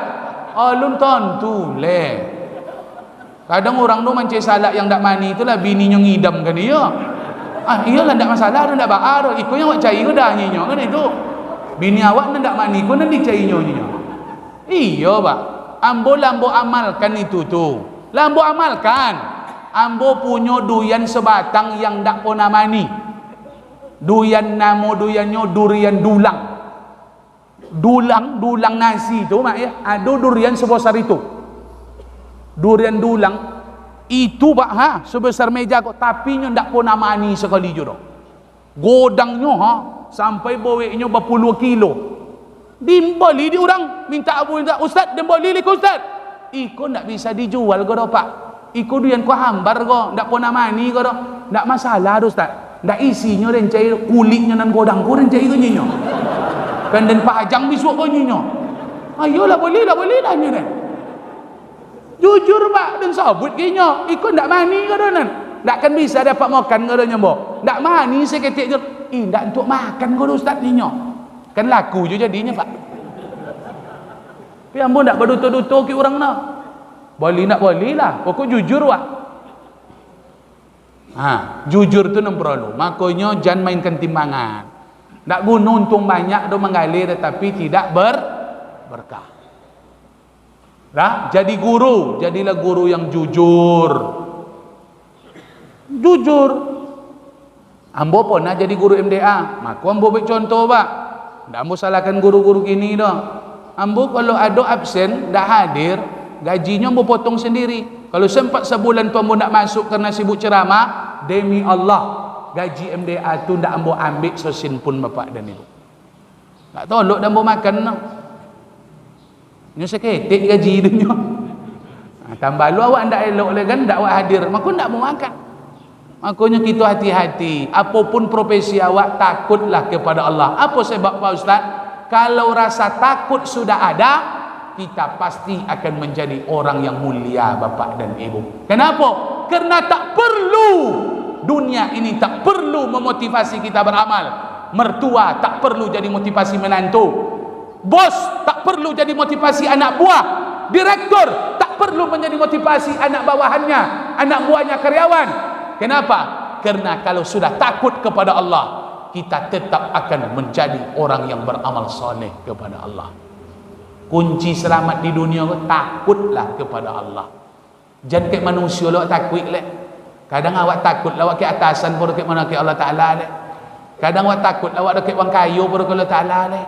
Alun tentu leh. Kadang orang tu mancing salah yang ndak mani itulah bininya ngidam kan dia. Iyalah ndak masalah, ndak baar. Iko yang awak cari ke dah nyinyo kan itu. Bini awak ndak mani kau nanti cari nyinyo. Iya, Pak. Ambo amalkan itu tu. Lambo amalkan. Ambo punya duyan sebatang yang ndak pernah mani. Duyan namo duyannya durian dulang. Dulang nasi tu mak ya. Ada durian sebesar itu. Durian dulang itu Pak sebesar meja kok, tapi nya ndak pernah mani sekali juga. Godangnya sampai baweknya berpuluh kilo. Dimbali di orang minta abu minta Ustaz, dimbali li Ustaz. Iko ndak bisa dijual kau Pak. Iko duyan ko hambar kau, ndak pernah mani kau. Ndak masalah Ustaz. Ndak isinya rencai kulitnya nan godang ko rencai ko nyinyo. Kan dan pajang besok ko nyinyo. Ayolah boleh lah nyo. Jujur Pak dan sabut kayaknya ikut ndak mani ke nan. Ndak kan bisa dapat makan ke dah nyambo. Ndak mani seketik je. Ndak untuk makan ke Ustaz ni nyo. Kan laku je jadinya Pak. Tapi ambo ndak berduto-duto ke orang nak. Boleh nak boleh lah. Pokok jujur Pak. Jujur tu nam perlu. Makanya jangan mainkan timbangan. Ndak guna untung banyak do mengalir tetapi tidak berkah. Dah, jadi guru, jadilah guru yang jujur. Jujur. Ambo pernah jadi guru MDA. Maka ambo beri contoh Pak. Ndak ambo salahkan guru-guru gini dah. Ambo kalau ada absen, ndak hadir, gajinya ambo potong sendiri. Kalau sempat sebulan tu ambo ndak masuk karena sibuk ceramah, demi Allah, gaji MDA tu ndak ambo ambil sesin pun Bapak dan Ibu. Tak tolok dah ambo makan noh. Nyo seketik gaji dia nyo. Tambah lu awak ndak elok le kan ndak awak hadir, maka ndak mau makan. Makanya kita hati-hati, apapun profesi awak takutlah kepada Allah. Apa sebab Pak Ustaz? Kalau rasa takut sudah ada, kita pasti akan menjadi orang yang mulia Bapak dan Ibu. Kenapa? Karena tak perlu, dunia ini tak perlu memotivasi kita beramal. Mertua tak perlu jadi motivasi menantu. Bos tak perlu jadi motivasi anak buah. Direktur tak perlu menjadi motivasi anak bawahannya, anak buahnya karyawan. Kenapa? Karena kalau sudah takut kepada Allah, kita tetap akan menjadi orang yang beramal soleh kepada Allah. Kunci selamat di dunia, takutlah kepada Allah. Jangan kayak manusia awak takut leh. Kadang awak takut awak ke atasan baru ke mana ke Allah Taala leh. Kadang awak takut awak dekat wang kayu baru ke Allah Taala leh.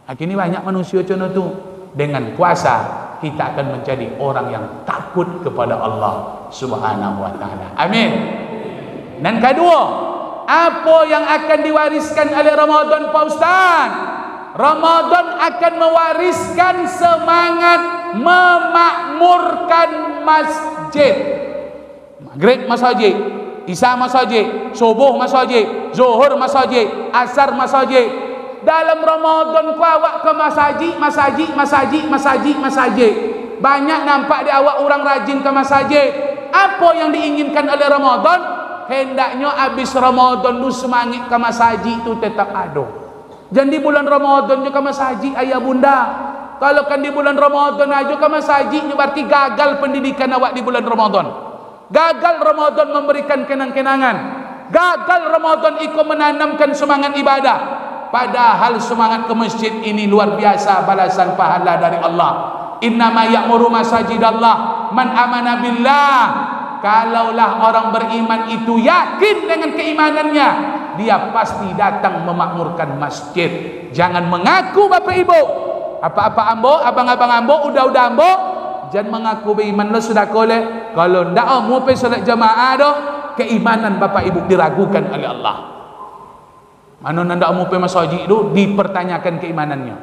Kini banyak manusia contoh tu. Dengan puasa kita akan menjadi orang yang takut kepada Allah Subhanahu wa taala. Amin. Dan kedua, apa yang akan diwariskan oleh Ramadan Pak Ustaz? Ramadan akan mewariskan semangat memakmurkan masjid. Maghrib masjid, Isya masjid, subuh masjid, zuhur masjid, asar masjid. Dalam Ramadan ku awak ke masjid. Banyak nampak di awak orang rajin ke masjid. Apa yang diinginkan oleh Ramadan? Hendaknya habis Ramadan tu semangat ke masjid tu tetap ada. Jangan di bulan Ramadan je ke masjid ayah bunda. Kalau kan di bulan Ramadan aja ke masjid, berarti gagal pendidikan awak di bulan Ramadan. Gagal Ramadan memberikan kenang-kenangan. Gagal Ramadan ikut menanamkan semangat ibadah. Padahal semangat ke masjid ini luar biasa balasan pahala dari Allah. Innama ya'muru masajidallah man amana billah. Kalaulah orang beriman itu yakin dengan keimanannya, dia pasti datang memakmurkan masjid. Jangan mengaku bapak ibu, apa-apa ambo, abang-abang ambo, udah-udah ambo, jangan mengaku beriman lo sudah koleh. Kalau ndak mau pergi salat jamaah doh, keimanan bapak ibu diragukan oleh Allah. Mana ndak mau pergi masjid tu dipertanyakan keimanannya.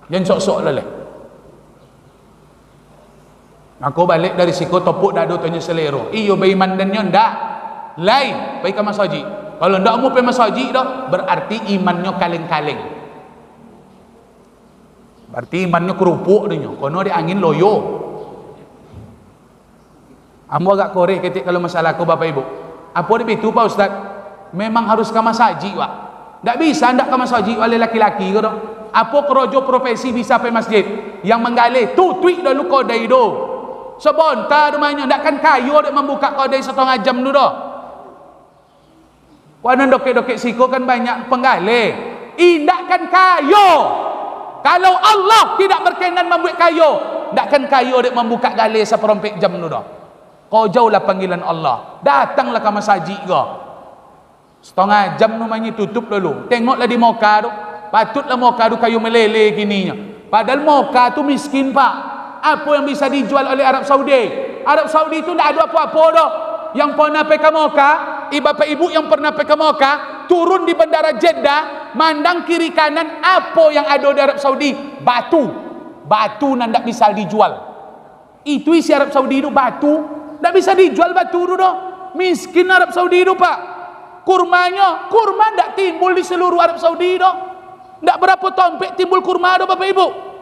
Jangan sok-sok leleh. Aku balik dari siku topuk dadu tanya selero. Iyo beriman dan nyo ndak lain pergi ke masjid. Kalau ndak mau pergi masjid doh, berarti imannya kaleng-kaleng. Berarti imannya kerupuk dia. Kono dia angin loyo. Ambo agak korek ketik kalau masalah aku bapak ibu. Apa dia itu Pak Ustaz? Memang harus ke masjid Pak. Tak bisa ndak ke masjid oleh laki-laki ke doh. Apa kerojo profesi bisa pergi masjid? Yang menggalih tu tweet dulu kodai do. Sebontar rumahnya ndak kan kayu dia membuka kodai 1/2 jam dulu doh. Wana dokek-dokek siko kan banyak penggalih. Indak kan kayu. Kalau Allah tidak berkenan membuat kayu, takkan kayu dia membuka galih 1/4 jam dulu dah. Kau jauhlah panggilan Allah. Datanglah ke masjid kau. 1/2 jam namanya tutup dulu. Tengoklah di Moka tu. Patutlah Moka tu kayu meleleh gininya. Padahal Moka tu miskin Pak. Apa yang bisa dijual oleh Arab Saudi? Arab Saudi tu tak ada apa-apa dah. Yang pernah pergi ke Moka, bapak ibu yang pernah pergi ke Moka, turun di bandara Jeddah, mandang kiri kanan, apa yang ada di Arab Saudi? Batu nan tak bisa dijual. Itu isi Arab Saudi itu batu, tak bisa dijual batu itu dah. Miskin Arab Saudi itu Pak. Kurma tak timbul di seluruh Arab Saudi dah. Tak berapa tompek timbul kurma dah bapak ibu.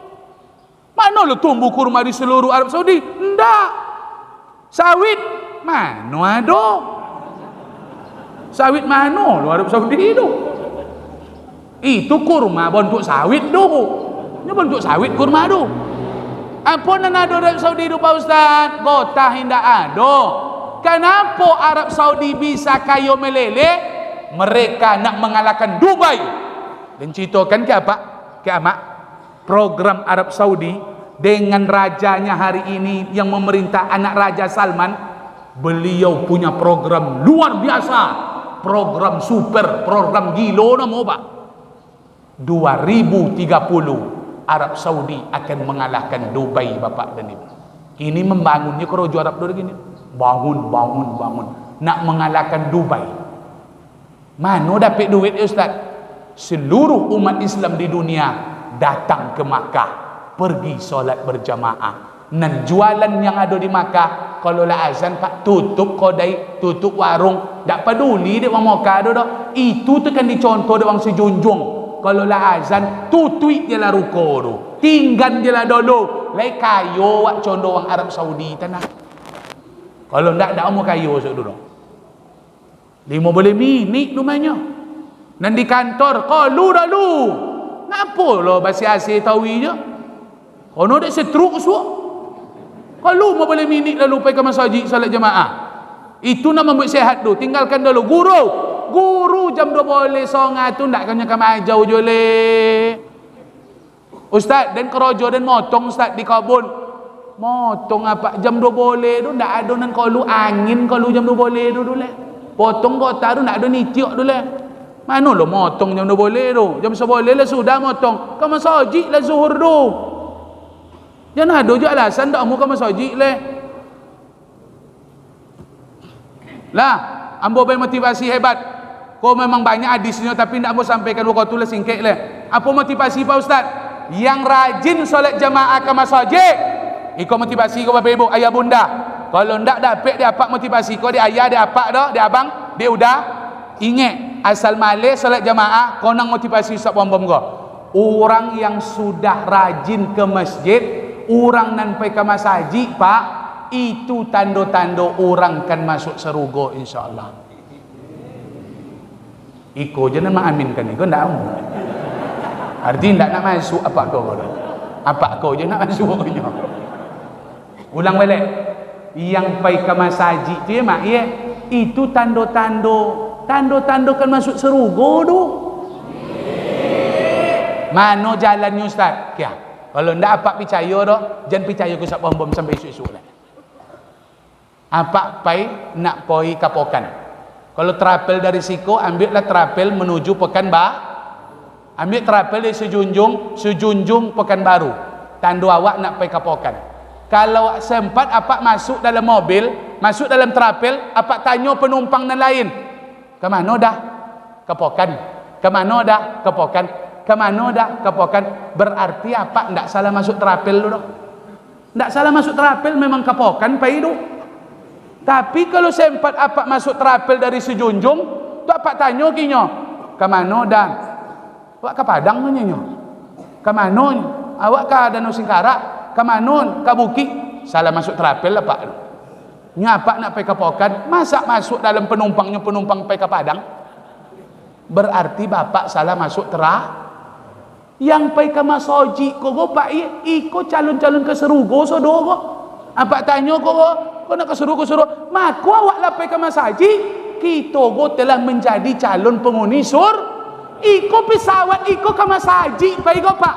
Mana lo tumbuh kurma di seluruh Arab Saudi? Ndak. Sawit mana ada? Sawit mana lo Arab Saudi itu? Itu kurma bentuk sawit tu. Ini bentuk sawit kurma tu. Apa nan ada Arab Saudi itu Pak Ustaz? Gotah hendak ada. Kenapa Arab Saudi bisa kayu meleleh? Mereka nak mengalahkan Dubai. Dan ceritakan ke apa? Ke amak program Arab Saudi dengan rajanya hari ini yang memerintah anak Raja Salman. Beliau punya program luar biasa, program super, program gilo nama Pak. 2030 Arab Saudi akan mengalahkan Dubai Bapak dan Ibu. Ini membangunnya kerojo Arab dulu gini. Bangun. Nak mengalahkan Dubai. Mana dapat duit Ustaz? Seluruh umat Islam di dunia datang ke Makkah, pergi solat berjamaah. Dan jualan yang ada di Makkah, kalau lah azan Pak, tutup kodai, tutup warung, tak peduli dia orang Makkah dah. Itu tu kan dicontoh dia orang sejunjung. Kalau lah azan, tutui dia lah ruko tu, tinggal dia lah dulu. Lai kayo wak contoh orang Arab Saudi tanah. Kalau ndak mau kayo dulu. 5 minit rumahnya. Dan di kantor, kalau dulu. Ngapa lo basi asih tawi je? Kono dak setruk suak. Kalau mau boleh minit lalu pergi ke masjid salat jemaah. Itu nak membuat sehat tu. Tinggalkan dulu guru jam 2 boleh songa tu ndak kanya ke majau je le. Ustaz dan kerojo dan motong Ustaz di kebun. Motong apa jam 2 boleh tu ndak ada nan kalau angin kalau jam 2 boleh tu dulu. Potong kota tu ndak ada nitiok dulu. Mana lo motong jam 2 boleh tu? Jam 11 boleh lah sudah motong. Ke masjid lah zuhur tu. Jangan ada je alasan tak mau ke masjid le. Lah, Ambo bay motivasi hebat. Kau memang banyak hadisnya tapi tidak mau sampaikan kau tulis singkat le. Apa motivasi Pak Ustaz? Yang rajin solat jamaah ke masjid. Iko motivasi kau Bapak Ibu, ayah bunda. Kalau ndak dapat dia apa motivasi kau, dia ayah, dia apa dah, dia abang, dia udah ingat asal male solat jamaah kau nang motivasi Ustaz bom-bom kau. Orang yang sudah rajin ke masjid, orang nan pai ke masjid, Pak, itu tanda-tanda orang kan masuk surga insyaallah. Iko je nak mengaminkan iko ndak mau. Artinya ndak nak masuk apa kau? Apa kau je nak masuk nya. Ulang balik. Yang pai ke masjid tu ya mak ya, itu tanda-tanda kan masuk surga tu. Mana jalannya Ustaz? Kia. Kalau ndak apa percaya dah, jangan percaya ke Ustaz bom-bom sampai esok-esok lah. Apa pai nak poi kapokan. Kalau terapel dari Siko, ambillah terapel menuju ambil terapel dari Sejunjung Pekanbaru. Tandu awak nak pergi kapokan. Kalau sempat apa masuk dalam mobil, masuk dalam terapel, apa tanya penumpang yang lain. Ke mana dah? Kapokan. Ke mana dah? Kapokan. Ke mana dah? Kapokan. Berarti apa? Ndak salah masuk terapel dulu. Ndak salah masuk terapel, memang kapokan pergi dulu. Tapi kalau sempat apa masuk terapel dari Sejunjung, tu apa tanya kinyo, ke mana dah? Awak ke Padang nyo. Ke mana? Awak ke Danau Singkarak? Ke mana? Ke Bukit? Salah masuk terapel lah Pak. Nya apa nak pergi ke Pokan? Masa masuk dalam penumpangnya penumpang pergi ke Padang? Berarti bapak salah masuk yang pergi ke Masoji kok Pak iko calon-calon ke Serugo saudara. Apa tanya kau nak kesuruh maku awak lapai ke masjid kita go telah menjadi calon penghuni iko pesawat iko ke masjid pai go Pak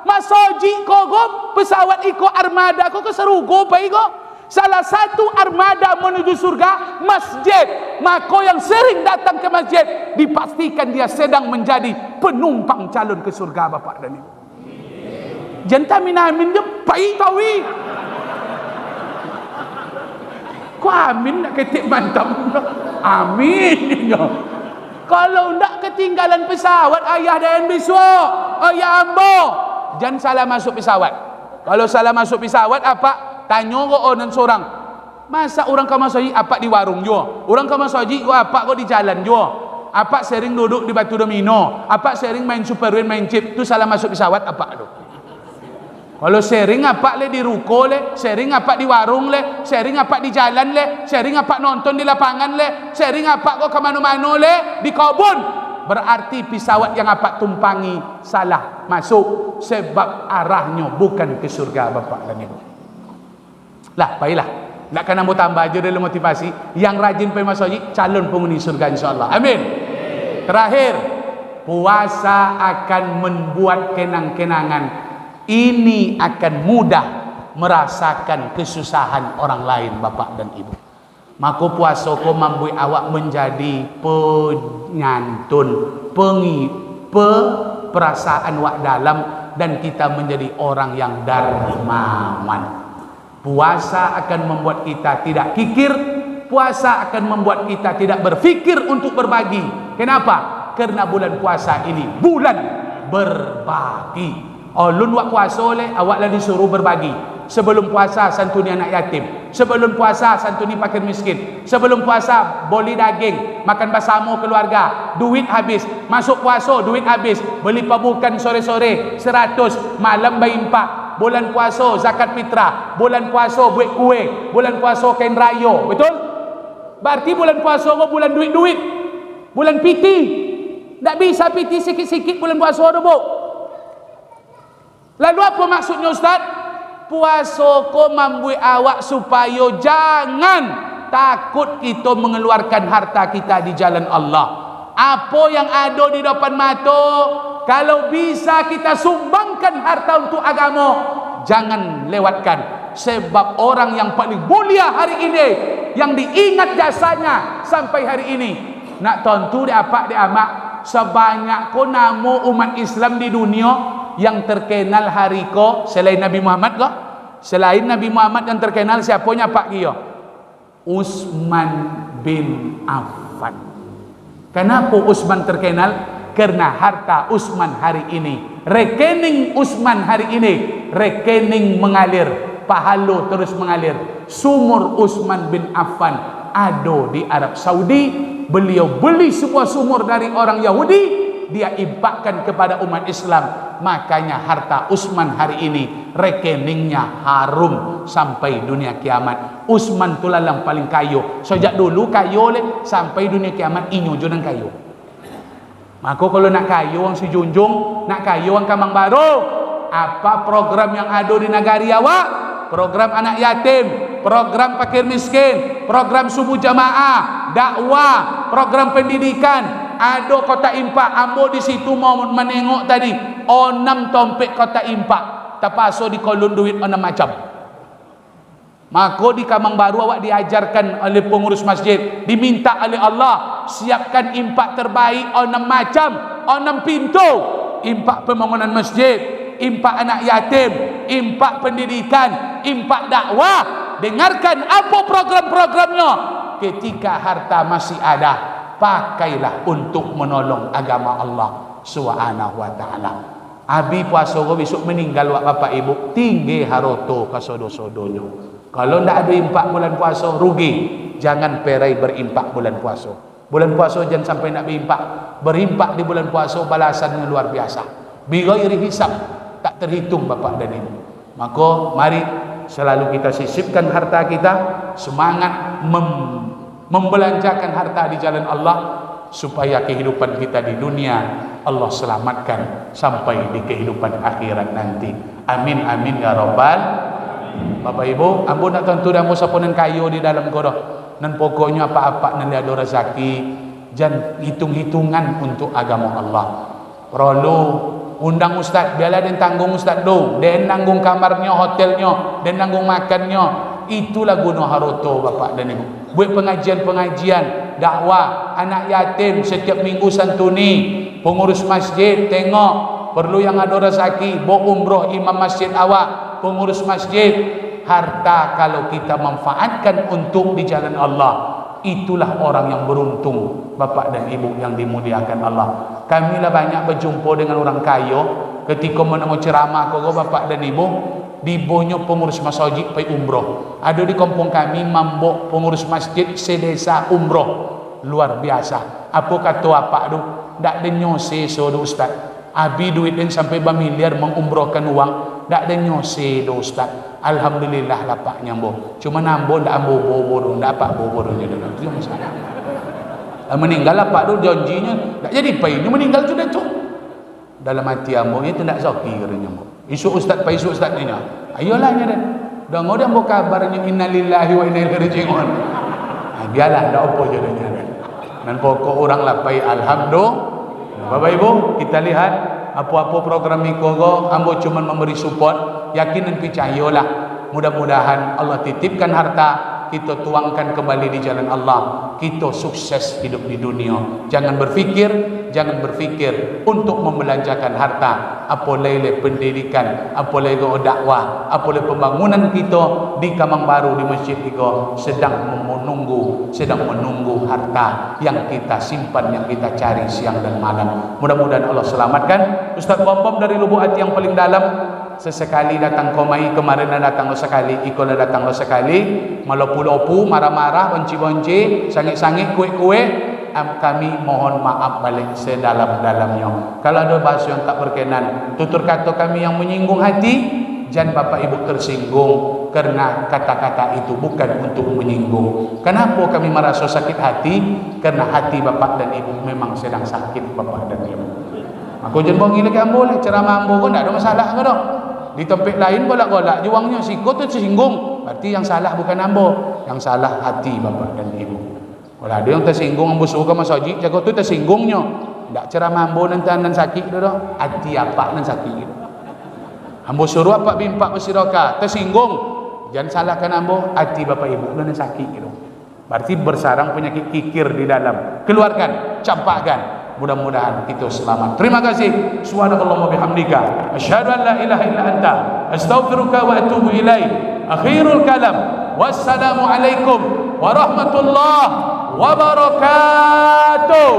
masjid go pesawat iko armada ko ke Serugo pai go salah satu armada menuju surga masjid. Maka yang sering datang ke masjid dipastikan dia sedang menjadi penumpang calon ke surga Bapak dan Ibu. Jangan amin je pai tawi. Ku amin nak ketik mantap. Amin. Kalau ndak ketinggalan pesawat ayah dan besok, ayah ambo, jangan salah masuk pesawat. Kalau salah masuk pesawat apa? Tanya ke orang seorang. Masa orang ke masjid apa di warung jo? Orang ke masjid apa kok di jalan jo? Apa sering duduk di Batu Domino? Apa sering main superwin, main chip? Itu salah masuk pesawat apa tu? Kalau sharing apa le di ruko le, sharing apa di warung le, sharing apa di jalan le, sharing apa nonton di lapangan le, sharing apa kok ke mana-mana le, di kebun. Berarti pesawat yang apa tumpangi salah masuk sebab arahnya bukan ke surga Bapak dan Ibu. Lah, baiklah. Nak kena mau tambah aja dalam motivasi yang rajin pergi masjid calon penghuni surga insyaallah. Amin. Terakhir, puasa akan membuat kenang-kenangan. Ini akan mudah merasakan kesusahan orang lain Bapak dan Ibu. Maka puasa ko mampu awak menjadi penyantun, perasaan wak dalam dan kita menjadi orang yang dermawan. Puasa akan membuat kita tidak kikir, puasa akan membuat kita tidak berfikir untuk berbagi. Kenapa? Karena bulan puasa ini bulan berbagi. Ulun wak puasa oleh awaklah disuruh berbagi. Sebelum puasa santuni anak yatim, sebelum puasa santuni fakir miskin, sebelum puasa boli daging, makan bersama keluarga, duit habis, masuk puasa duit habis, beli pabukan sore-sore 100, malam bayi 4, bulan puasa zakat fitrah, bulan puasa buat kue, bulan puasa kain raya, betul? Berarti bulan puasa kok bulan duit-duit, bulan piti. Tak bisa piti sikit-sikit bulan puasa tu bu. Lalu apa maksudnya Ustaz? Puasa ko membuat awak supaya jangan takut kita mengeluarkan harta kita di jalan Allah. Apa yang ada di depan mata, kalau bisa kita sumbangkan harta untuk agama, jangan lewatkan. Sebab orang yang paling mulia hari ini, yang diingat jasanya sampai hari ini, nak tentu dia apa dia amak, sebanyak ko nama umat Islam di dunia yang terkenal hari ko selain Nabi Muhammad ko, selain Nabi Muhammad yang terkenal siapanya Pak Gio? Utsman bin Affan. Kenapa Usman terkenal? Karena harta Usman hari ini, rekening Usman hari ini, rekening mengalir, pahala terus mengalir. Sumur Usman bin Affan ada di Arab Saudi. Beliau beli sebuah sumur dari orang Yahudi, dia infakkan kepada umat Islam. Makanya harta Usman hari ini rekeningnya harum sampai dunia kiamat. Usman tu lalang paling kayo. Sejak dulu kayo le, sampai dunia kiamat inyo jonan kayo. Maka kalau nak kayo orang si junjung, nak kayo orang Kamang Baru, apa program yang ada di negari awak? Program anak yatim, program fakir miskin, program subuh jamaah, dakwah, program pendidikan. Ada kota impak, ambo di situ mau menengok tadi. 6 tompek kota impak, terpaso di kolon duit 6 macam. Maka di Kamang Baru awak diajarkan oleh pengurus masjid, diminta oleh Allah, siapkan impak terbaik 6 macam, 6 pintu. Impak pembangunan masjid, impak anak yatim, impak pendidikan, impak dakwah. Dengarkan apa program-programnya. Ketika harta masih ada, pakailah untuk menolong agama Allah Subhanahu wa taala. Abi puasa ko besok meninggal wak bapak ibu, tinggi haroto ka sodo-sodonyo. Kalau ndak ada impak bulan puasa, rugi. Jangan perai berimpak bulan puasa. Bulan puasa jangan sampai nak berimpak. Berimpak di bulan puasa balasannya luar biasa. Bighairi hisab, tak terhitung bapak dan ibu. Maka mari selalu kita sisipkan harta kita, semangat membelanjakan harta di jalan Allah, supaya kehidupan kita di dunia Allah selamatkan sampai di kehidupan akhirat nanti. Amin amin ya rabbal. Bapak ibu, ambo nak tentu dah musa ponen kayu di dalam goroh. Dan pokoknya apa-apa nanti ada rezeki, jangan hitung-hitungan untuk agama Allah. Perlu undang ustaz, biarlah dia tanggung ustaz do, dia nanggung kamarnya, hotelnya, dia nanggung makannya. Itulah guna haroto bapak dan ibu. Buat pengajian-pengajian, dakwah, anak yatim setiap minggu santuni, pengurus masjid tengok, perlu yang ada rezeki, bawa umroh imam masjid awak, pengurus masjid. Harta kalau kita manfaatkan untuk di jalan Allah, itulah orang yang beruntung bapak dan ibu yang dimuliakan Allah. Kami lah banyak berjumpa dengan orang kaya, ketika menemu ceramah kau bapak dan ibu, di bonyo pengurus masjid pergi umroh. Ada di kampung kami mambok pengurus masjid sedesa umroh, luar biasa. Apa kata apa tu? Dak ada nyose so do ustaz. Abi duit dan sampai bermiliar mengumrohkan uang, dak ada nyose do ustaz. Alhamdulillah lapak nyambo. Cuma nambo ndak ambo bobo, ndak apa bobo nya dah. Itu masalah. Meninggal lapak tu janjinya ndak jadi pai, dia meninggal sudah tu. Dalam hati ambo itu ndak zaki katanya ambo. Isu ustaz pai isu ustaz ni nya. Ayolah nya dah. Dah ngoda ambo kabarnya innalillahi wa inna ilaihi raji'un. Biarlah ndak apa jadinya. Dan pokok orang lapai alhamdulillah. Bapak ibu, kita lihat apa-apa program Mikogo, ambo cuma memberi support, yakin dan percayalah. Mudah-mudahan Allah titipkan harta, kita tuangkan kembali di jalan Allah, kita sukses hidup di dunia. Jangan berfikir untuk membelanjakan harta, apalagi pendidikan, apalagi dakwah, apalagi pembangunan kita di Kamang Baru, di masjid kita sedang menunggu harta yang kita simpan, yang kita cari siang dan malam. Mudah-mudahan Allah selamatkan. Ustaz Bom dari lubuk hati yang paling dalam, sesekali datang komai, kemarin datang lo sekali, ikut datang lo sekali, malopu-lopu, marah-marah, bonci-bonci, sangit-sangit, kue-kue, kami mohon maaf balik sedalam-dalamnya. Kalau ada bahasa yang tak berkenan, tutur kata kami yang menyinggung hati, jangan bapak ibu tersinggung, karena kata-kata itu bukan untuk menyinggung. Kenapa kami merasa sakit hati? Karena hati bapak dan ibu memang sedang sakit bapak dan ibu. Aku jangan bongi lagi ambo lah, ceramah ambo pun tak ada masalah ke dok. Di tempat lain golak-golak juangnya sikut tu tersinggung, berarti yang salah bukan ambo, yang salah hati bapak dan ibu. Kalau ada yang tersinggung ambo suruh ke masjid, jago tu tersinggungnya. Tak ceramah ambo nanti sakit tu dok, hati apa nan sakit. Ambo suruh apa bimpak bersiraka, tersinggung, jangan salahkan ambo, hati bapak ibu nan sakit gitu. Berarti bersarang penyakit kikir di dalam, keluarkan, campakkan. Mudah-mudahan kita selamat. Terima kasih. Subhanallah wa bihamdika, asyhadu an la ilaha illa anta, astaghfiruka wa atubu ilaik. Akhirul kalam. Wassalamu alaikum warahmatullahi wabarakatuh.